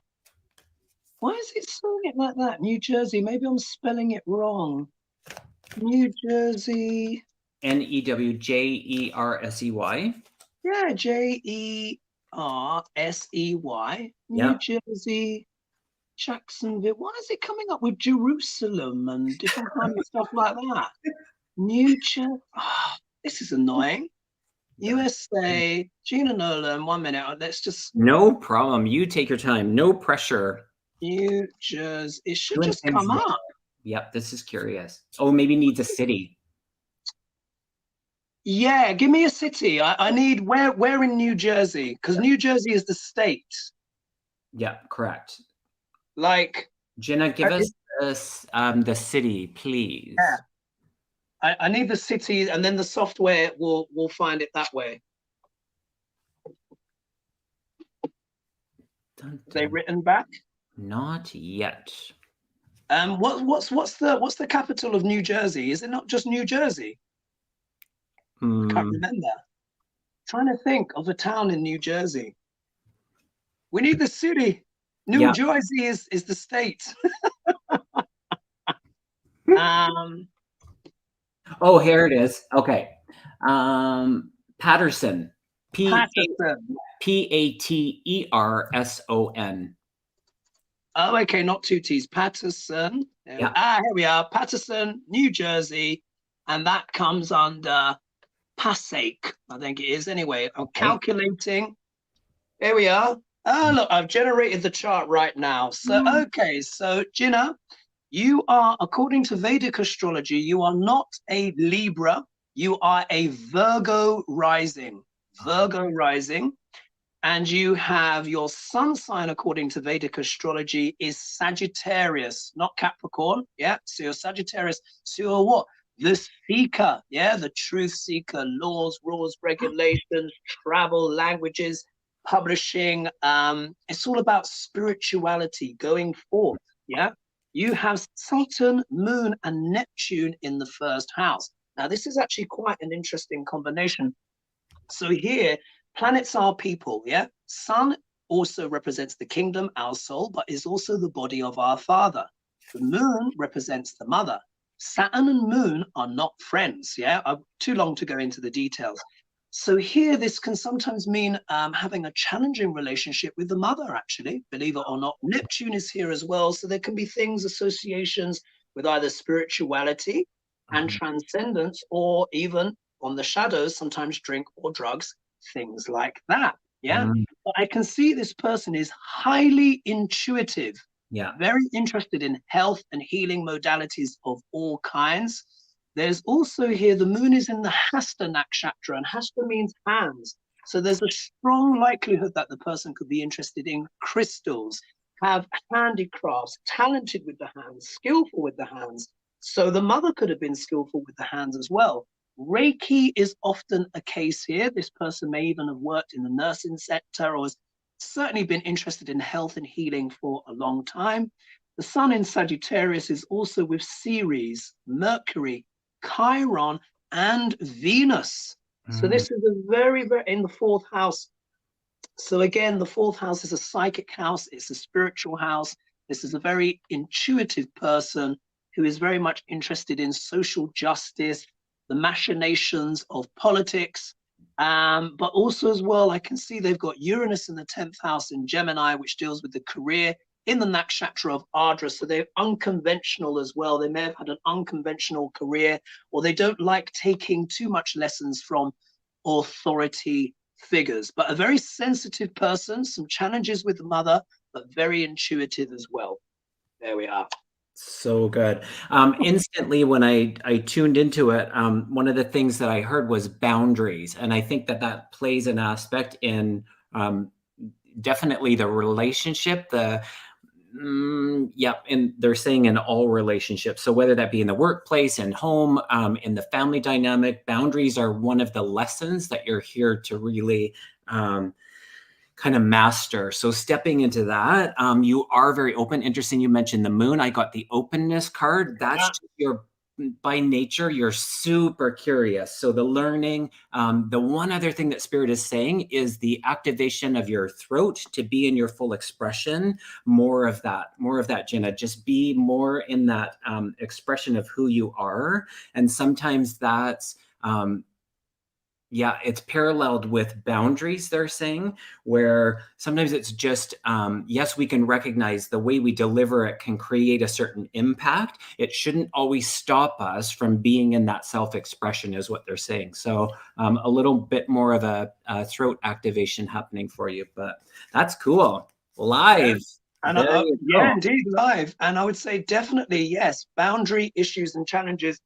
Why is it showing it like that? New Jersey. Maybe I'm spelling it wrong. New Jersey. NEWJERSEY. Yeah, JERSEY. New Jersey, Jacksonville. Why is it coming up with Jerusalem and different kind of stuff like that? New Jersey. Oh, this is annoying. USA, Gina Nolan, 1 minute. Let's just No problem. You take your time. No pressure. New Jersey. It should Doing just things come right. up. Yep, this is curious. Oh, maybe needs a city. Yeah, give me a city. I need where in New Jersey? Because New Jersey is the state. Yeah, correct. Like, Jenna, give us this, the city, please. yeah. I need the city, and then the software will find it that way. Dun, They dun. written back? Not yet. What's the capital of New Jersey? Is it not just New Jersey? I can't remember. Trying to think of a town in New Jersey. We need the city. New Jersey is the state. Oh, here it is. Okay. Patterson. Patterson. Paterson. Oh, okay, not two T's. Patterson. Yeah. Here we are. Patterson, New Jersey. And that comes under Passaic, I think it is. Anyway, I'm calculating. Here we are. Oh, look, I've generated the chart right now. So, okay, so Gina, you are, according to Vedic astrology, you are not a Libra. You are a Virgo rising. Virgo rising. And you have your sun sign, according to Vedic astrology, is Sagittarius, not Capricorn. Yeah, so you're Sagittarius. So you're what? The seeker, yeah, the truth seeker, laws, rules, regulations, travel, languages, publishing. It's all about spirituality going forth, yeah? You have Saturn, Moon, and Neptune in the first house. Now, this is actually quite an interesting combination. So here, planets are people, yeah? Sun also represents the kingdom, our soul, but is also the body of our father. The moon represents the mother. Saturn and Moon are not friends, yeah? Too long to go into the details. So here, this can sometimes mean having a challenging relationship with the mother, actually, believe it or not. Neptune is here as well, so there can be things, associations with either spirituality and transcendence, or even on the shadows, sometimes drink or drugs, things like that, yeah? But I can see this person is highly intuitive. Yeah, very interested in health and healing modalities of all kinds. There's also here, the moon is in the Hasta nakshatra, and Hasta means hands. So there's a strong likelihood that the person could be interested in crystals, have handicrafts, talented with the hands, skillful with the hands. So the mother could have been skillful with the hands as well. Reiki is often a case here. This person may even have worked in the nursing sector, or has certainly been interested in health and healing for a long time. The sun in Sagittarius is also with Ceres, Mercury, Chiron, and Venus. So this is a very, very, in the fourth house. So again, the fourth house is a psychic house. It's a spiritual house. This is a very intuitive person who is very much interested in social justice, the machinations of politics, but also as well, I can see they've got Uranus in the 10th house in Gemini, which deals with the career in the nakshatra of Ardra. So they're unconventional as well. They may have had an unconventional career, or they don't like taking too much lessons from authority figures, but a very sensitive person, some challenges with the mother, but very intuitive as well. There we are. So good. Instantly, when I tuned into it, one of the things that I heard was boundaries. And I think that that plays an aspect in definitely the relationship, and they're saying in all relationships. So whether that be in the workplace and home, in the family dynamic, boundaries are one of the lessons that you're here to really kind of master. So stepping into that, you are very open. Interesting. You mentioned the moon. I got the openness card. That's just your, by nature, you're super curious. So the learning, the one other thing that Spirit is saying is the activation of your throat to be in your full expression. More of that, Jenna. Just be more in that expression of who you are. And sometimes that's Yeah, it's paralleled with boundaries, they're saying, where sometimes it's just, yes, we can recognize the way we deliver it can create a certain impact. It shouldn't always stop us from being in that self-expression, is what they're saying. So a little bit more of a throat activation happening for you, but that's cool. Live. And There you yeah, go. indeed, live. And I would say definitely, yes, boundary issues and challenges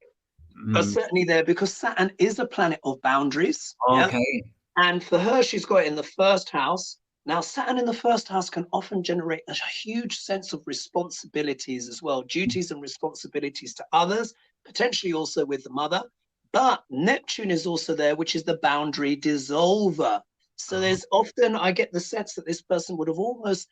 are certainly there because Saturn is a planet of boundaries. Yeah. Okay. And for her, she's got it in the first house. Now, Saturn in the first house can often generate a huge sense of responsibilities as well, duties and responsibilities to others, potentially also with the mother. But Neptune is also there, which is the boundary dissolver. So there's often, I get the sense that this person would have always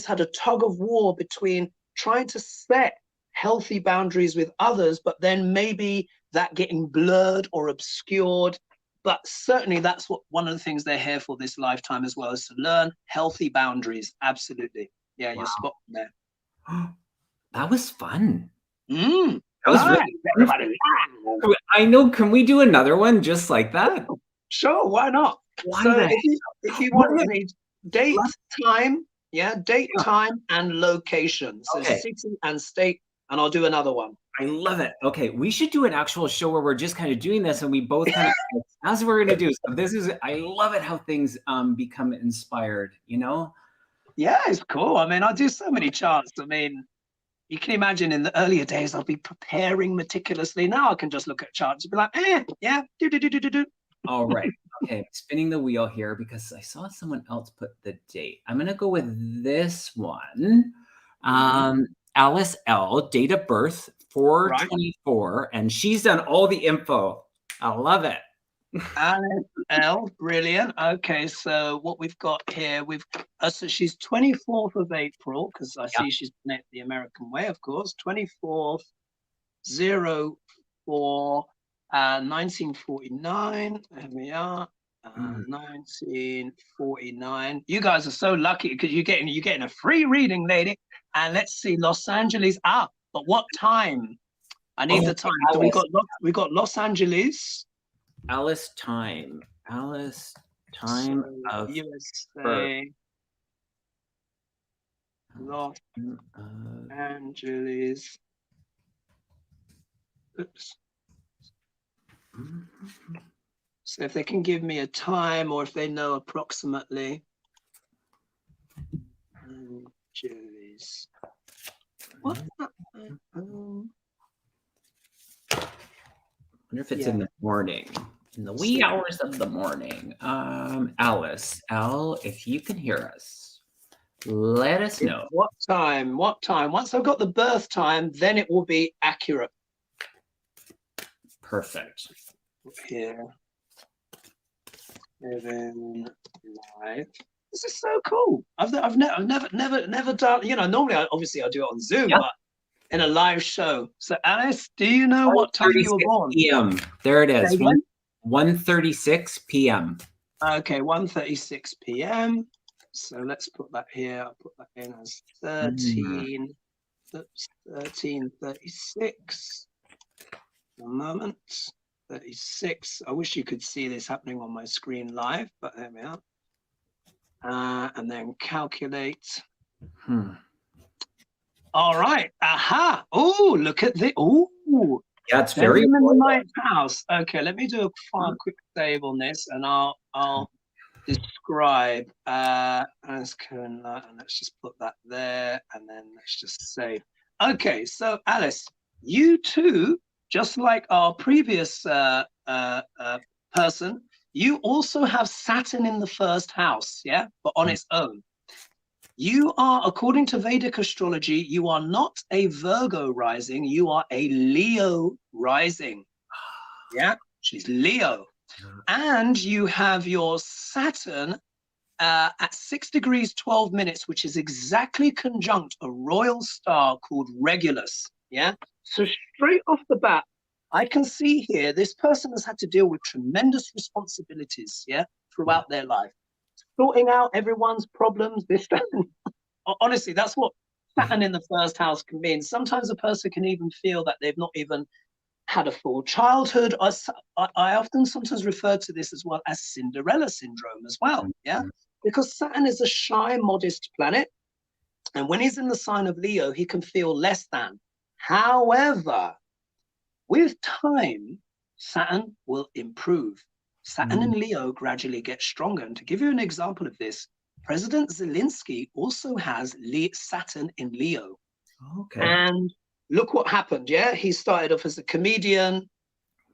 had a tug of war between trying to set healthy boundaries with others, but then maybe that getting blurred or obscured. But certainly that's what one of the things they're here for this lifetime as well, is to learn healthy boundaries. Absolutely. Yeah, you're spot on there. That was fun. That was really fun. I know. Can we do another one just like that? Sure, why not? So if you want any date, time, time and location. So city and state, and I'll do another one. I love it. Okay, we should do an actual show where we're just kind of doing this and we both kind of, that's what we're going to do. So this is, I love it how things become inspired, you know? Yeah, it's cool. I mean, I do so many charts. I mean, you can imagine in the earlier days, I'll be preparing meticulously. Now I can just look at charts and be like, yeah, do. All right. Okay, spinning the wheel here because I saw someone else put the date. I'm going to go with this one. Alice L, date of birth, 4/24, and she's done all the info. I love it. Alice L, brilliant. Okay, so what we've got here, so she's 24th of April, because I see she's done it the American way, of course. 24th, 04, 1949. There we are. 1949. You guys are so lucky because you're getting a free reading, lady. And let's see, Los Angeles. But what time? I need the time. So we got Los Angeles. Alice time so of USA. Los Angeles. Oops. So if they can give me a time or if they know approximately. Angeles. What's that? I wonder if it's in the morning, in the wee hours of the morning. Alice L, if you can hear us, let us know. What time? Once I've got the birth time, then it will be accurate. Perfect. Here. Kevin live. This is so cool. I've never done. You know, normally I do it on Zoom, but in a live show. So Alice, do you know what time you were born? PM. There it is. 1:36 p.m. Okay, 1:36 p.m. So let's put that here. I'll put that in as 13:36. A moment. 36. I wish you could see this happening on my screen live, but there we are. And then calculate. All right. Aha. Oh, look at the. Oh, yeah, it's very in the ninth house. Okay, let me do a quick save on this, and I'll describe. Let's just put that there, and then let's just save. Okay, so Alice, you too. Just like our previous person, you also have Saturn in the first house, but on its own. You are, according to Vedic astrology, you are not a Virgo rising, you are a Leo rising. Yeah, she's Leo. And you have your Saturn at 6 degrees 12 minutes, which is exactly conjunct a royal star called Regulus. Yeah. So straight off the bat, I can see here this person has had to deal with tremendous responsibilities, throughout their life, sorting out everyone's problems. Honestly, that's what Saturn in the first house can mean. Sometimes a person can even feel that they've not even had a full childhood. I often sometimes refer to this as well as Cinderella syndrome as well, yeah? Because Saturn is a shy, modest planet. And when he's in the sign of Leo, he can feel less than. However, with time, Saturn will improve. Saturn in Leo gradually gets stronger. And to give you an example of this, President Zelensky also has Saturn in Leo. Okay. And look what happened, yeah? He started off as a comedian.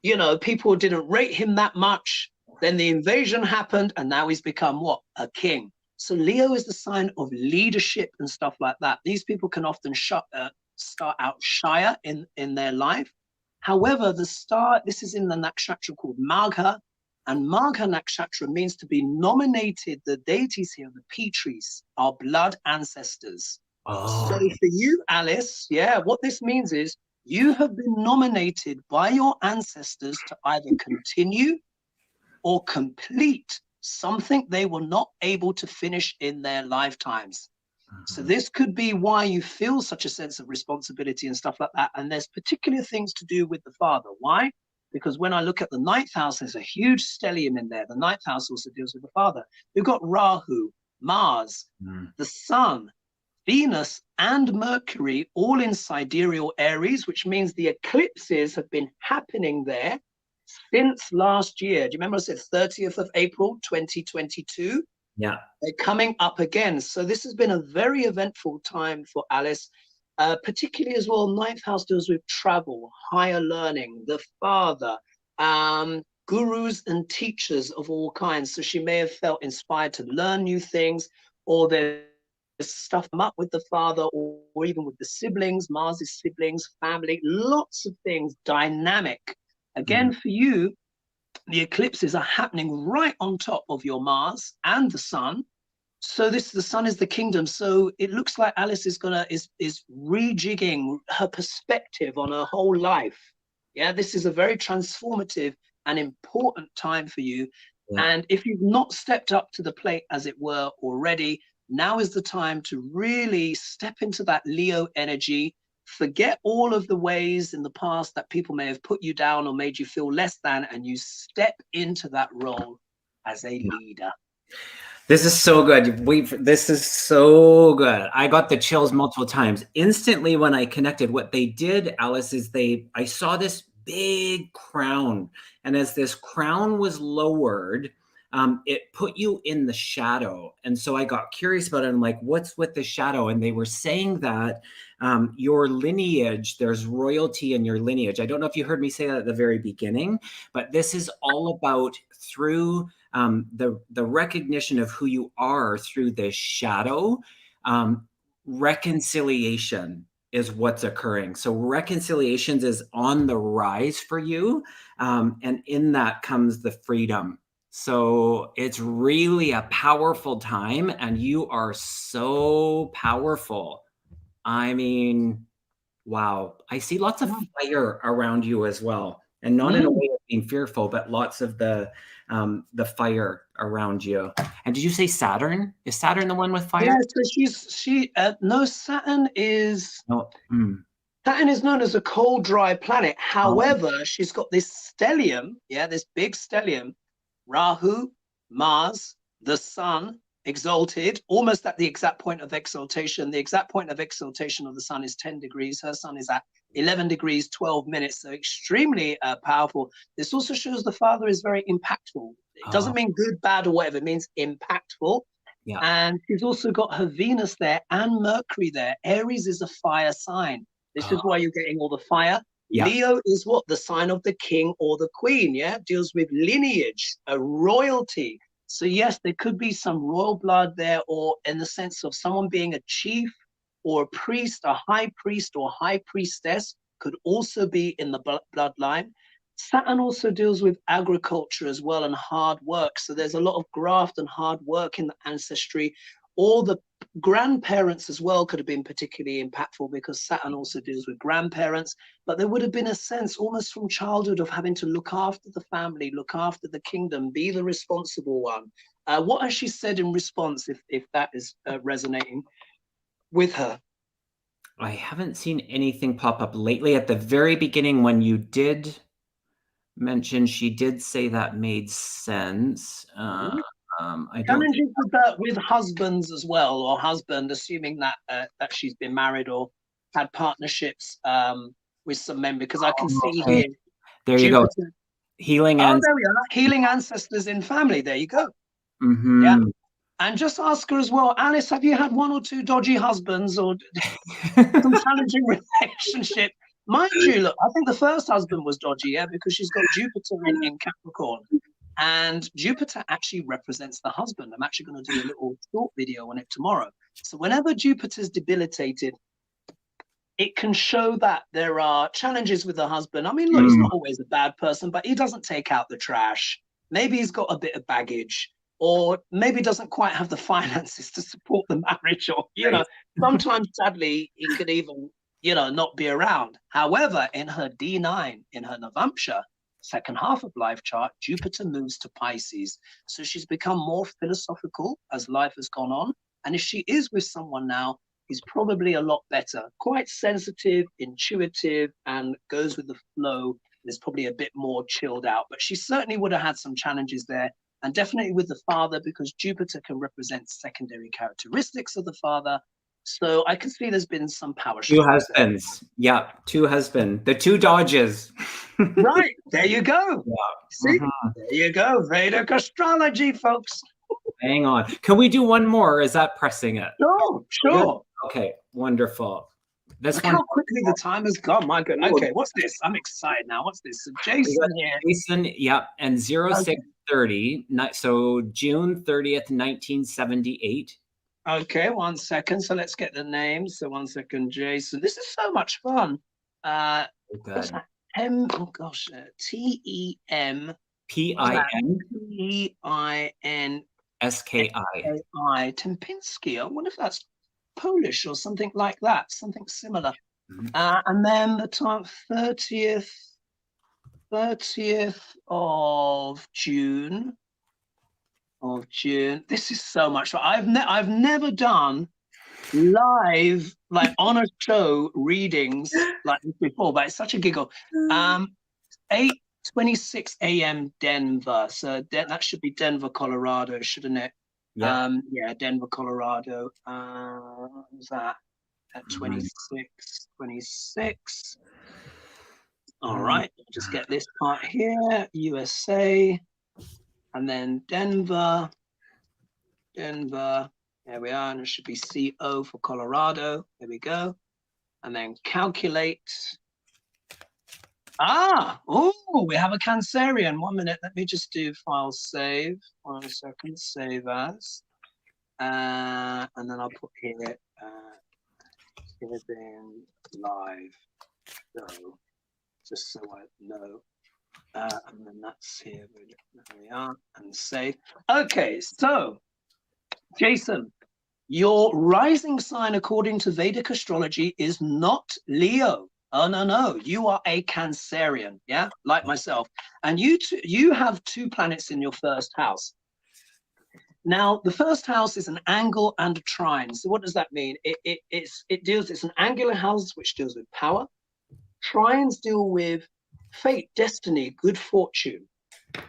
You know, people didn't rate him that much. Then the invasion happened, and now he's become what? A king. So Leo is the sign of leadership and stuff like that. These people can often start out shyer in their life. However, this is in the nakshatra called Magha, and Magha nakshatra means to be nominated. The deities here, the Pitris, are blood ancestors. Oh. So for you, Alice, yeah, what this means is you have been nominated by your ancestors to either continue or complete something they were not able to finish in their lifetimes. So this could be why you feel such a sense of responsibility and stuff like that. And there's particular things to do with the father. Why? Because when I look at the ninth house, there's a huge stellium in there. The ninth house also deals with the father. We've got Rahu, Mars, the sun, Venus, and Mercury all in sidereal Aries, which means the eclipses have been happening there since last year. Do you remember I said 30th of April, 2022? Yeah. They're coming up again. So this has been a very eventful time for Alice, particularly as well. Ninth house deals with travel, higher learning, the father, gurus and teachers of all kinds. So she may have felt inspired to learn new things, or there's stuff up with the father, or even with the siblings, Mars's siblings, family, lots of things, dynamic. Again, for you, the eclipses are happening right on top of your Mars and the sun. So the sun is the kingdom. So it looks like Alice is rejigging her perspective on her whole life. Yeah, this is a very transformative and important time for you. Yeah. And if you've not stepped up to the plate, as it were, already, now is the time to really step into that Leo energy. Forget all of the ways in the past that people may have put you down or made you feel less than, and you step into that role as a leader. This is so good. This is so good. I got the chills multiple times. Instantly when I connected, what they did, Alice, is I saw this big crown. And as this crown was lowered, it put you in the shadow. And so I got curious about it. I'm like, what's with the shadow? And they were saying that your lineage, there's royalty in your lineage. I don't know if you heard me say that at the very beginning, but this is all about through the recognition of who you are through this shadow. Reconciliation is what's occurring. So reconciliations is on the rise for you. And in that comes the freedom. So it's really a powerful time, and you are so powerful. I mean, wow. I see lots of fire around you as well, and not in a way of being fearful, but lots of the fire around you. And did you say Saturn? Is Saturn the one with fire? Yeah, so no, Saturn is Saturn is known as a cold, dry planet. However, she's got this stellium, this big stellium, Rahu, Mars, the sun, exalted, almost at the exact point of exaltation. The exact point of exaltation of the sun is 10 degrees. Her sun is at 11 degrees, 12 minutes. So extremely powerful. This also shows the father is very impactful. It doesn't mean good, bad, or whatever. It means impactful. Yeah. And she's also got her Venus there and Mercury there. Aries is a fire sign. This is why you're getting all the fire. Yeah. Leo is what? The sign of the king or the queen, deals with lineage, a royalty. So yes, there could be some royal blood there, or in the sense of someone being a chief or a priest, a high priest or high priestess could also be in the bloodline. Saturn also deals with agriculture as well and hard work. So there's a lot of graft and hard work in the ancestry. All the grandparents as well could have been particularly impactful, because Saturn also deals with grandparents. But there would have been a sense almost from childhood of having to look after the family, look after the kingdom, be the responsible one. What has she said in response, if that is resonating with her? I haven't seen anything pop up lately. At the very beginning, when you did mention, she did say that made sense. I don't think. Challenges with husbands as well, or husband, assuming that that she's been married or had partnerships with some men, because I can see Okay. here There you go. Jupiter. Healing Oh, and. there we are. Healing ancestors in family. There you go. Mm-hmm. Yeah. And just ask her as well, Alice, have you had one or two dodgy husbands or some challenging relationship? Mind you, look, I think the first husband was dodgy, yeah, because she's got Jupiter in Capricorn. And Jupiter actually represents the husband. I'm actually going to do a little short video on it tomorrow. So whenever Jupiter's debilitated, it can show that there are challenges with the husband. I mean, look, he's not always a bad person, but he doesn't take out the trash. Maybe he's got a bit of baggage, or maybe doesn't quite have the finances to support the marriage, or, you know, sometimes sadly, he could even, you know, not be around. However, in her D9, in her Navamsha, second half of life chart, Jupiter moves to Pisces. So she's become more philosophical as life has gone on. And if she is with someone now, he's probably a lot better, quite sensitive, intuitive, and goes with the flow. Is probably a bit more chilled out, but she certainly would have had some challenges there. And definitely with the father, because Jupiter can represent secondary characteristics of the father. So I can see there's been some power Two struggles there. husbands. Yeah, two husbands. The two Dodges. Right, there you go. Yeah. See, there you go. Vedic astrology, folks. Hang on. Can we do one more? Or is that pressing it? Sure. Okay, wonderful. This Look one. how quickly the time has gone. My goodness. Okay, what's this? I'm excited now. What's this? So Jason here. Jason, yeah, and 0630. So June 30th, 1978. Okay, 1 second. So let's get the names. So 1 second, Jason. This is so much fun. What's that? Oh gosh, TEM PIN PIN SKI. Tempinski. I wonder if that's Polish or something like that, something similar. And then the time 30th of June. This is so much fun. I've never done live, like on a show, readings like this before, but it's such a giggle. 8:26 a.m. Denver. So that should be Denver, Colorado, shouldn't it? Yeah. Yeah, Denver, Colorado. What was that? At 26. All right, just get this part here. USA, and then Denver. There we are, and it should be CO for Colorado. There we go. And then calculate. We have a Cancerian. 1 minute. Let me just do file save. 1 second, save as. And then I'll put here Kevin live show, just so I know. And then that's here. There we are. And save. Okay, so Jason, your rising sign according to Vedic astrology is not Leo. Oh, no. You are a Cancerian, yeah, like myself. And you have 2 planets in your first house. Now, the first house is an angle and a trine. So what does that mean? It's an angular house which deals with power. Trines deal with fate, destiny, good fortune.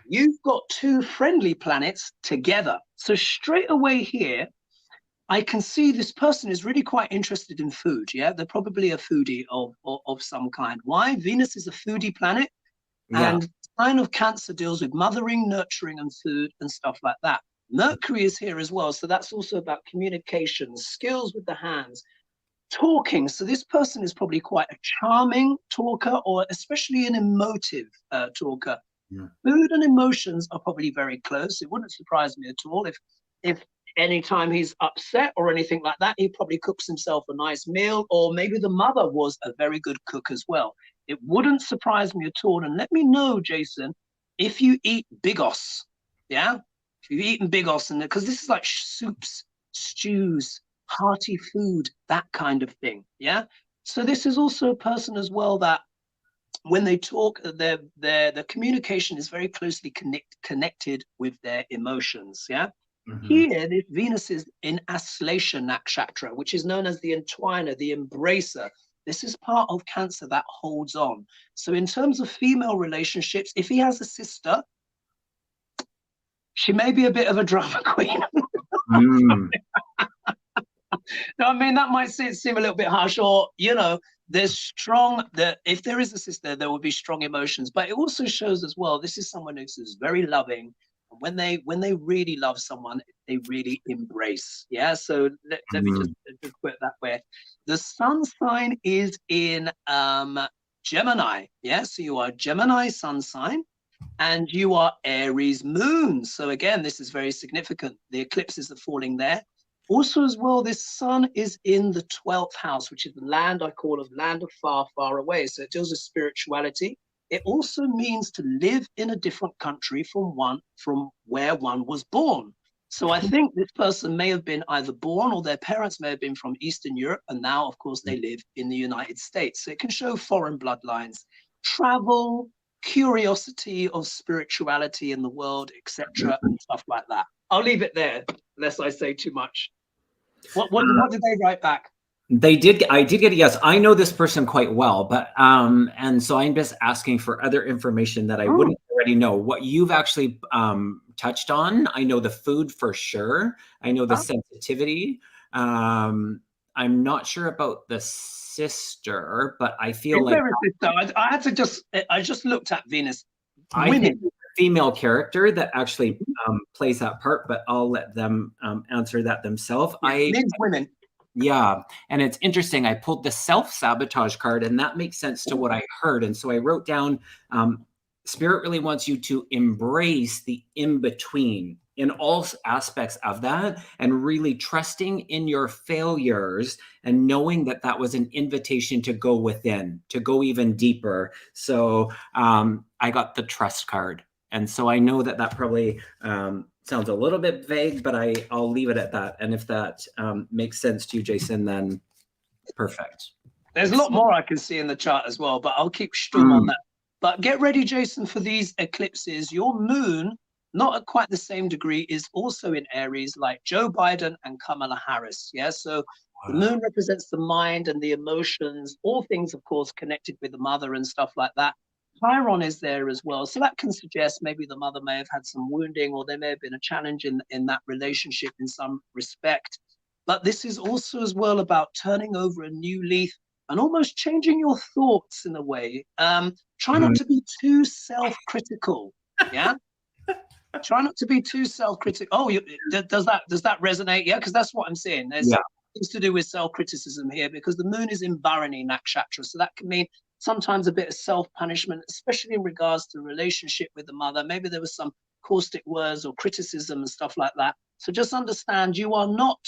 You've got 2 friendly planets together. So straight away here, I can see this person is really quite interested in food. Yeah, they're probably a foodie of some kind. Why? Venus is a foodie planet, and the sign of Cancer deals with mothering, nurturing, and food and stuff like that. Mercury is here as well, so that's also about communication, skills with the hands, talking. So this person is probably quite a charming talker, or especially an emotive talker. Food and emotions are probably very close. It wouldn't surprise me at all if anytime he's upset or anything like that, he probably cooks himself a nice meal, or maybe the mother was a very good cook as well. It wouldn't surprise me at all. And let me know, Jason, if you eat bigos, yeah? If you've eaten bigos, and because this is like soups, stews, hearty food, that kind of thing, yeah? So this is also a person as well that when they talk, their communication is very closely connected with their emotions, yeah? Here, this Venus is in Aslesha Nakshatra, which is known as the entwiner, the embracer. This is part of Cancer that holds on. So in terms of female relationships, if he has a sister, she may be a bit of a drama queen. No, I mean, that might seem a little bit harsh, or, you know, there's strong, if there is a sister, there will be strong emotions. But it also shows as well, this is someone who's very loving. And when they really love someone, they really embrace. Yeah. So let me just put it that way. The sun sign is in Gemini. Yeah. So you are Gemini sun sign, and you are Aries moon. So again, this is very significant. The eclipses are falling there. Also as well, this sun is in the 12th house, which is the land I call of land of far, far away. So it deals with spirituality. It also means to live in a different country from where one was born. So I think this person may have been either born, or their parents may have been from Eastern Europe, and now, of course, they live in the United States. So it can show foreign bloodlines, travel, curiosity of spirituality in the world, etc., and stuff like that. I'll leave it there, lest I say too much. What did they write back? I did get a yes. I know this person quite well, but and so I'm just asking for other information that I wouldn't already know. What you've actually touched on, I know the food for sure. I know the sensitivity. I'm not sure about the sister, but I feel like I just looked at Venus. I think the female character that actually plays that part, but I'll let them answer that themselves. Women. Yeah. And it's interesting. I pulled the self-sabotage card, and that makes sense to what I heard. And so I wrote down, Spirit really wants you to embrace the in-between in all aspects of that, and really trusting in your failures and knowing that that was an invitation to go within, to go even deeper. So I got the trust card. And so I know that probably sounds a little bit vague, but I'll leave it at that. And if that makes sense to you, Jason, then perfect. There's a lot more I can see in the chart as well, but I'll keep stum on that. But get ready, Jason, for these eclipses. Your moon, not at quite the same degree, is also in Aries, like Joe Biden and Kamala Harris. Yeah, so the moon represents the mind and the emotions, all things, of course, connected with the mother and stuff like that. Chiron is there as well. So that can suggest maybe the mother may have had some wounding, or there may have been a challenge in that relationship in some respect. But this is also as well about turning over a new leaf and almost changing your thoughts in a way. Try not to be too self-critical. Yeah. Try not to be too self-critical. Oh, does that resonate? Yeah, because that's what I'm saying. There's things to do with self-criticism here, because the moon is in Bharani Nakshatra. So that can mean sometimes a bit of self-punishment, especially in regards to relationship with the mother. Maybe there was some caustic words or criticism and stuff like that. So just understand, you are not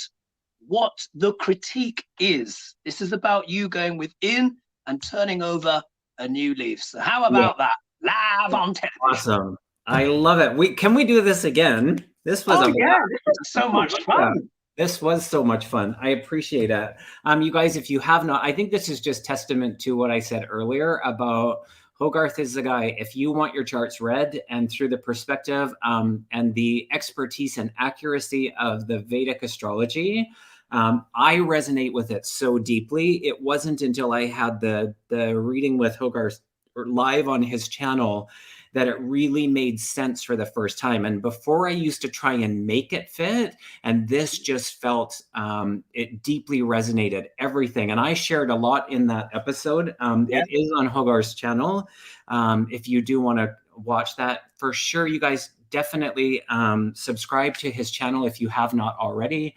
what the critique is. This is about you going within and turning over a new leaf. So how about that? Live on television. Awesome. I love it. Can we do this again? This was this was so much fun. This was so much fun. I appreciate it. You guys, if you have not, I think this is just testament to what I said earlier about HoGarth is the guy. If you want your charts read and through the perspective and the expertise and accuracy of the Vedic astrology, I resonate with it so deeply. It wasn't until I had the reading with HoGarth live on his channel that it really made sense for the first time. And before, I used to try and make it fit, and this just felt, it deeply resonated, everything. And I shared a lot in that episode. It is on HoGarth's channel. If you do want to watch that, for sure, you guys definitely subscribe to his channel if you have not already.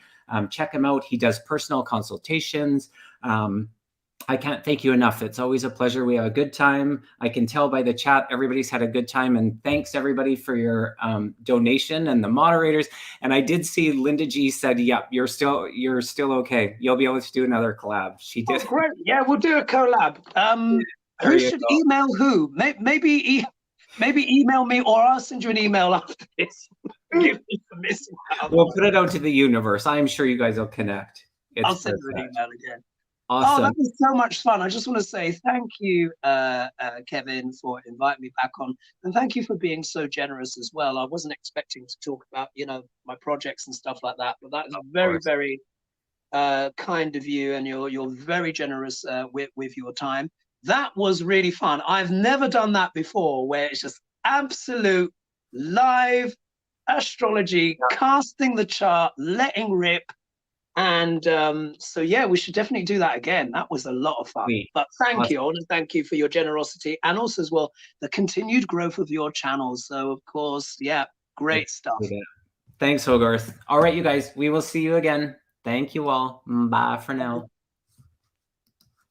Check him out. He does personal consultations. I can't thank you enough. It's always a pleasure. We have a good time. I can tell by the chat, everybody's had a good time. And thanks everybody for your donation and the moderators. And I did see Linda G said, "Yep, you're still okay. You'll be able to do another collab." She did. Oh, great. Yeah, we'll do a collab. Who should email who? Maybe email me, or I'll send you an email after this. Give me permission. We'll put it out to the universe. I'm sure you guys will connect. I'll send you an email again. Awesome. that was so much fun. I just want to say thank you, Kevin, for inviting me back on. And thank you for being so generous as well. I wasn't expecting to talk about, my projects and stuff like that, but that is very, very kind of you. And you're very generous with your time. That was really fun. I've never done that before, where it's just absolute live astrology, casting the chart, letting rip. And so, yeah, we should definitely do that again. That was a lot of fun. Sweet. But thank Awesome. you. I want to thank you for your generosity and also as well, the continued growth of your channel. So, of course, yeah, great stuff. Thanks, HoGarth. All right, you guys, we will see you again. Thank you all. Bye for now.